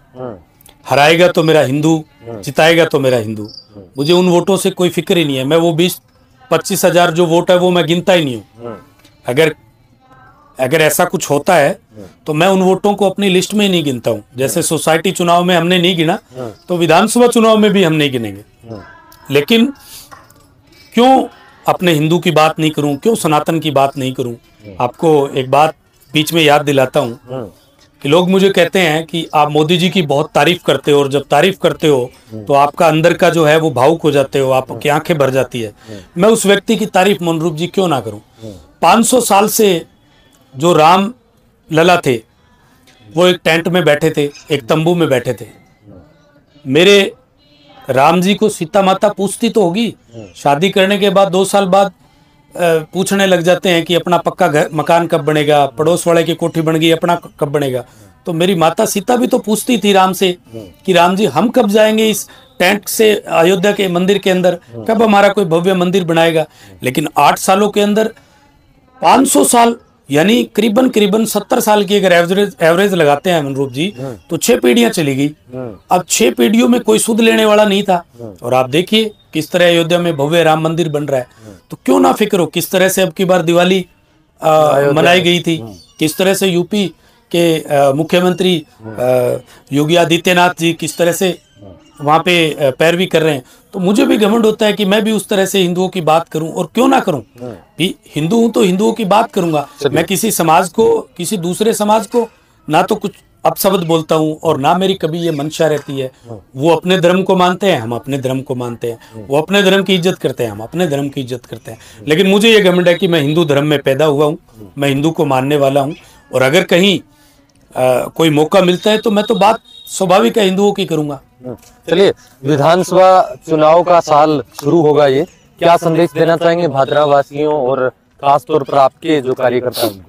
हराएगा तो मेरा हिंदू, जिताएगा तो मेरा हिंदू। मुझे उन वोटों से कोई फिक्र ही नहीं है। मैं वो 20-25 हजार जो वोट है वो मैं गिनता ही नहीं हूँ। अगर ऐसा कुछ होता है तो मैं उन वोटों को अपनी लिस्ट में ही नहीं गिनता हूँ। जैसे सोसाइटी चुनाव में हमने नहीं गिना तो विधानसभा चुनाव में भी हम नहीं गिनेंगे। लेकिन क्यों अपने हिंदू की बात नहीं करूं, क्यों सनातन की बात नहीं करूं। आपको एक बात बीच में याद दिलाता हूं कि लोग मुझे कहते हैं कि आप मोदी जी की बहुत तारीफ करते हो, और जब तारीफ करते हो तो आपका अंदर का जो है वो भावुक हो जाते हो, आपकी आंखें भर जाती है। मैं उस व्यक्ति की तारीफ मनरूप जी क्यों ना करूं? 500 साल से जो राम लला थे वो एक टेंट में बैठे थे, एक तंबू में बैठे थे। मेरे राम जी को सीता माता पूछती तो होगी, शादी करने के बाद 2 साल बाद पूछने लग जाते हैं कि अपना पक्का घर मकान कब बनेगा, पड़ोस वाले की कोठी बन गई, अपना कब बनेगा। तो मेरी माता सीता भी तो पूछती थी राम से कि राम जी हम कब जाएंगे इस टेंट से अयोध्या के मंदिर के अंदर, कब हमारा कोई भव्य मंदिर बनाएगा। लेकिन 8 सालों के अंदर 500 साल यानी करीबन 70 साल की अगर एवरेज लगाते हैं मनरूप जी, तो 6 पीढ़ियां चली गई। अब 6 पीढ़ियों में कोई सुध लेने वाला नहीं था, और आप देखिए किस तरह अयोध्या में भव्य राम मंदिर बन रहा है। तो क्यों ना फिक्र हो, किस तरह से अब की बार दिवाली मनाई गई थी, किस तरह से यूपी के मुख्यमंत्री योगी आदित्यनाथ जी किस तरह से वहाँ पे पैरवी कर रहे हैं। तो मुझे भी घमंड होता है कि मैं भी उस तरह से हिंदुओं की बात करूं, और क्यों ना करूं, भी हिंदू हूं तो हिंदुओं की बात करूंगा। मैं किसी समाज को, किसी दूसरे समाज को ना तो कुछ अपशब्द बोलता हूं, और ना मेरी कभी ये मंशा रहती है। वो अपने धर्म को मानते हैं, हम अपने धर्म को मानते हैं। वो अपने धर्म की इज्जत करते हैं, हम अपने धर्म की इज्जत करते हैं। लेकिन मुझे ये घमंड है कि मैं हिंदू धर्म में पैदा हुआ हूँ, मैं हिंदू को मानने वाला हूँ, और अगर कहीं कोई मौका मिलता है तो मैं तो बात स्वाभाविक है हिंदुओं की करूंगा। चलिए, विधानसभा चुनाव का साल शुरू होगा, ये क्या संदेश देना चाहेंगे भादरा वासियों और खासतौर पर आपके जो कार्यकर्ता हैं?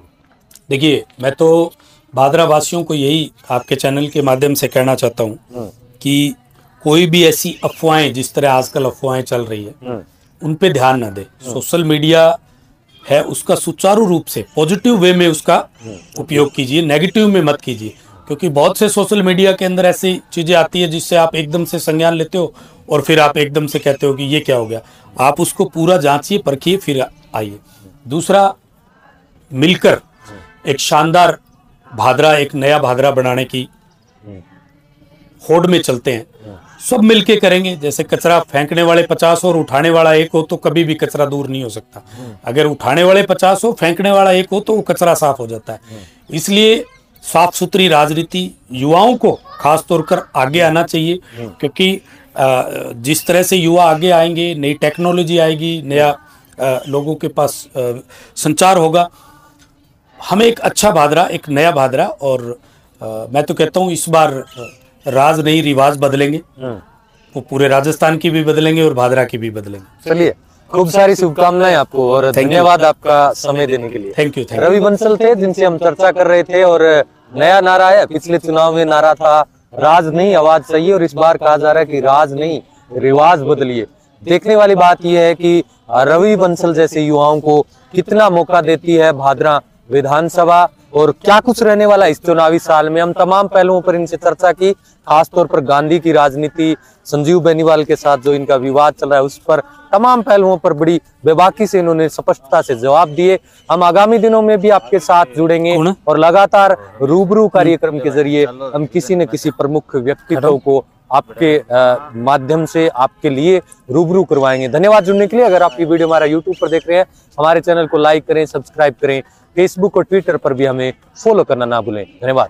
देखिए, मैं तो भादरा वासियों को यही आपके चैनल के माध्यम से कहना चाहता हूँ कि कोई भी ऐसी अफवाहें, जिस तरह आजकल अफवाहें चल रही है, उन पे ध्यान न दे। सोशल मीडिया है, उसका सुचारू रूप से पॉजिटिव वे में उसका उपयोग कीजिए, नेगेटिव में मत कीजिए। क्योंकि बहुत से सोशल मीडिया के अंदर ऐसी चीजें आती है जिससे आप एकदम से संज्ञान लेते हो, और फिर आप एकदम से कहते हो कि ये क्या हो गया। आप उसको पूरा जांचिए, परखिए, फिर आइए। दूसरा, मिलकर एक शानदार भादरा, एक नया भादरा बनाने की होड़ में चलते हैं। सब मिलके करेंगे। जैसे कचरा फेंकने वाले 50 और उठाने वाला 1 हो तो कभी भी कचरा दूर नहीं हो सकता। अगर उठाने वाले 50 हो, फेंकने वाला 1 हो, तो वो कचरा साफ हो जाता है। इसलिए साफ सुथरी राजनीति, युवाओं को खास तौर पर आगे आना चाहिए, क्योंकि जिस तरह से युवा आगे आएंगे, नई टेक्नोलॉजी आएगी, नया लोगों के पास संचार होगा। हमें एक अच्छा भादरा, एक नया भादरा, और मैं तो कहता हूँ इस बार राज नहीं रिवाज बदलेंगे। वो पूरे राजस्थान की भी बदलेंगे और भादरा की भी बदलेंगे। चलिए, खूब सारी शुभकामनाएं आपको, और धन्यवाद आपका समय देने के लिए। Thank you. रवि बंसल थे जिनसे हम चर्चा कर रहे थे, और नया नारा है। पिछले चुनाव में नारा था राज नहीं आवाज चाहिए, और इस बार कहा जा रहा है कि राज नहीं रिवाज बदलिए। देखने वाली बात यह है कि रवि बंसल जैसे युवाओं को कितना मौका देती है भादरा विधानसभा, और क्या कुछ रहने वाला इस चुनावी साल में। हम तमाम पहलुओं पर इनसे चर्चा की, खासतौर पर गांधी की राजनीति, संजीव बेनीवाल के साथ जो इनका विवाद चल रहा है उस पर, तमाम पहलुओं पर बड़ी बेबाकी से इन्होंने स्पष्टता से जवाब दिए। हम आगामी दिनों में भी आपके साथ जुड़ेंगे, और लगातार रूबरू कार्यक्रम के जरिए हम किसी न किसी प्रमुख व्यक्तित्व को आपके माध्यम से आपके लिए रूबरू करवाएंगे। धन्यवाद जुड़ने के लिए। अगर आप ये वीडियो हमारा यूट्यूब पर देख रहे हैं, हमारे चैनल को लाइक करें, सब्सक्राइब करें, फेसबुक और ट्विटर पर भी हमें फॉलो करना ना भूलें। धन्यवाद।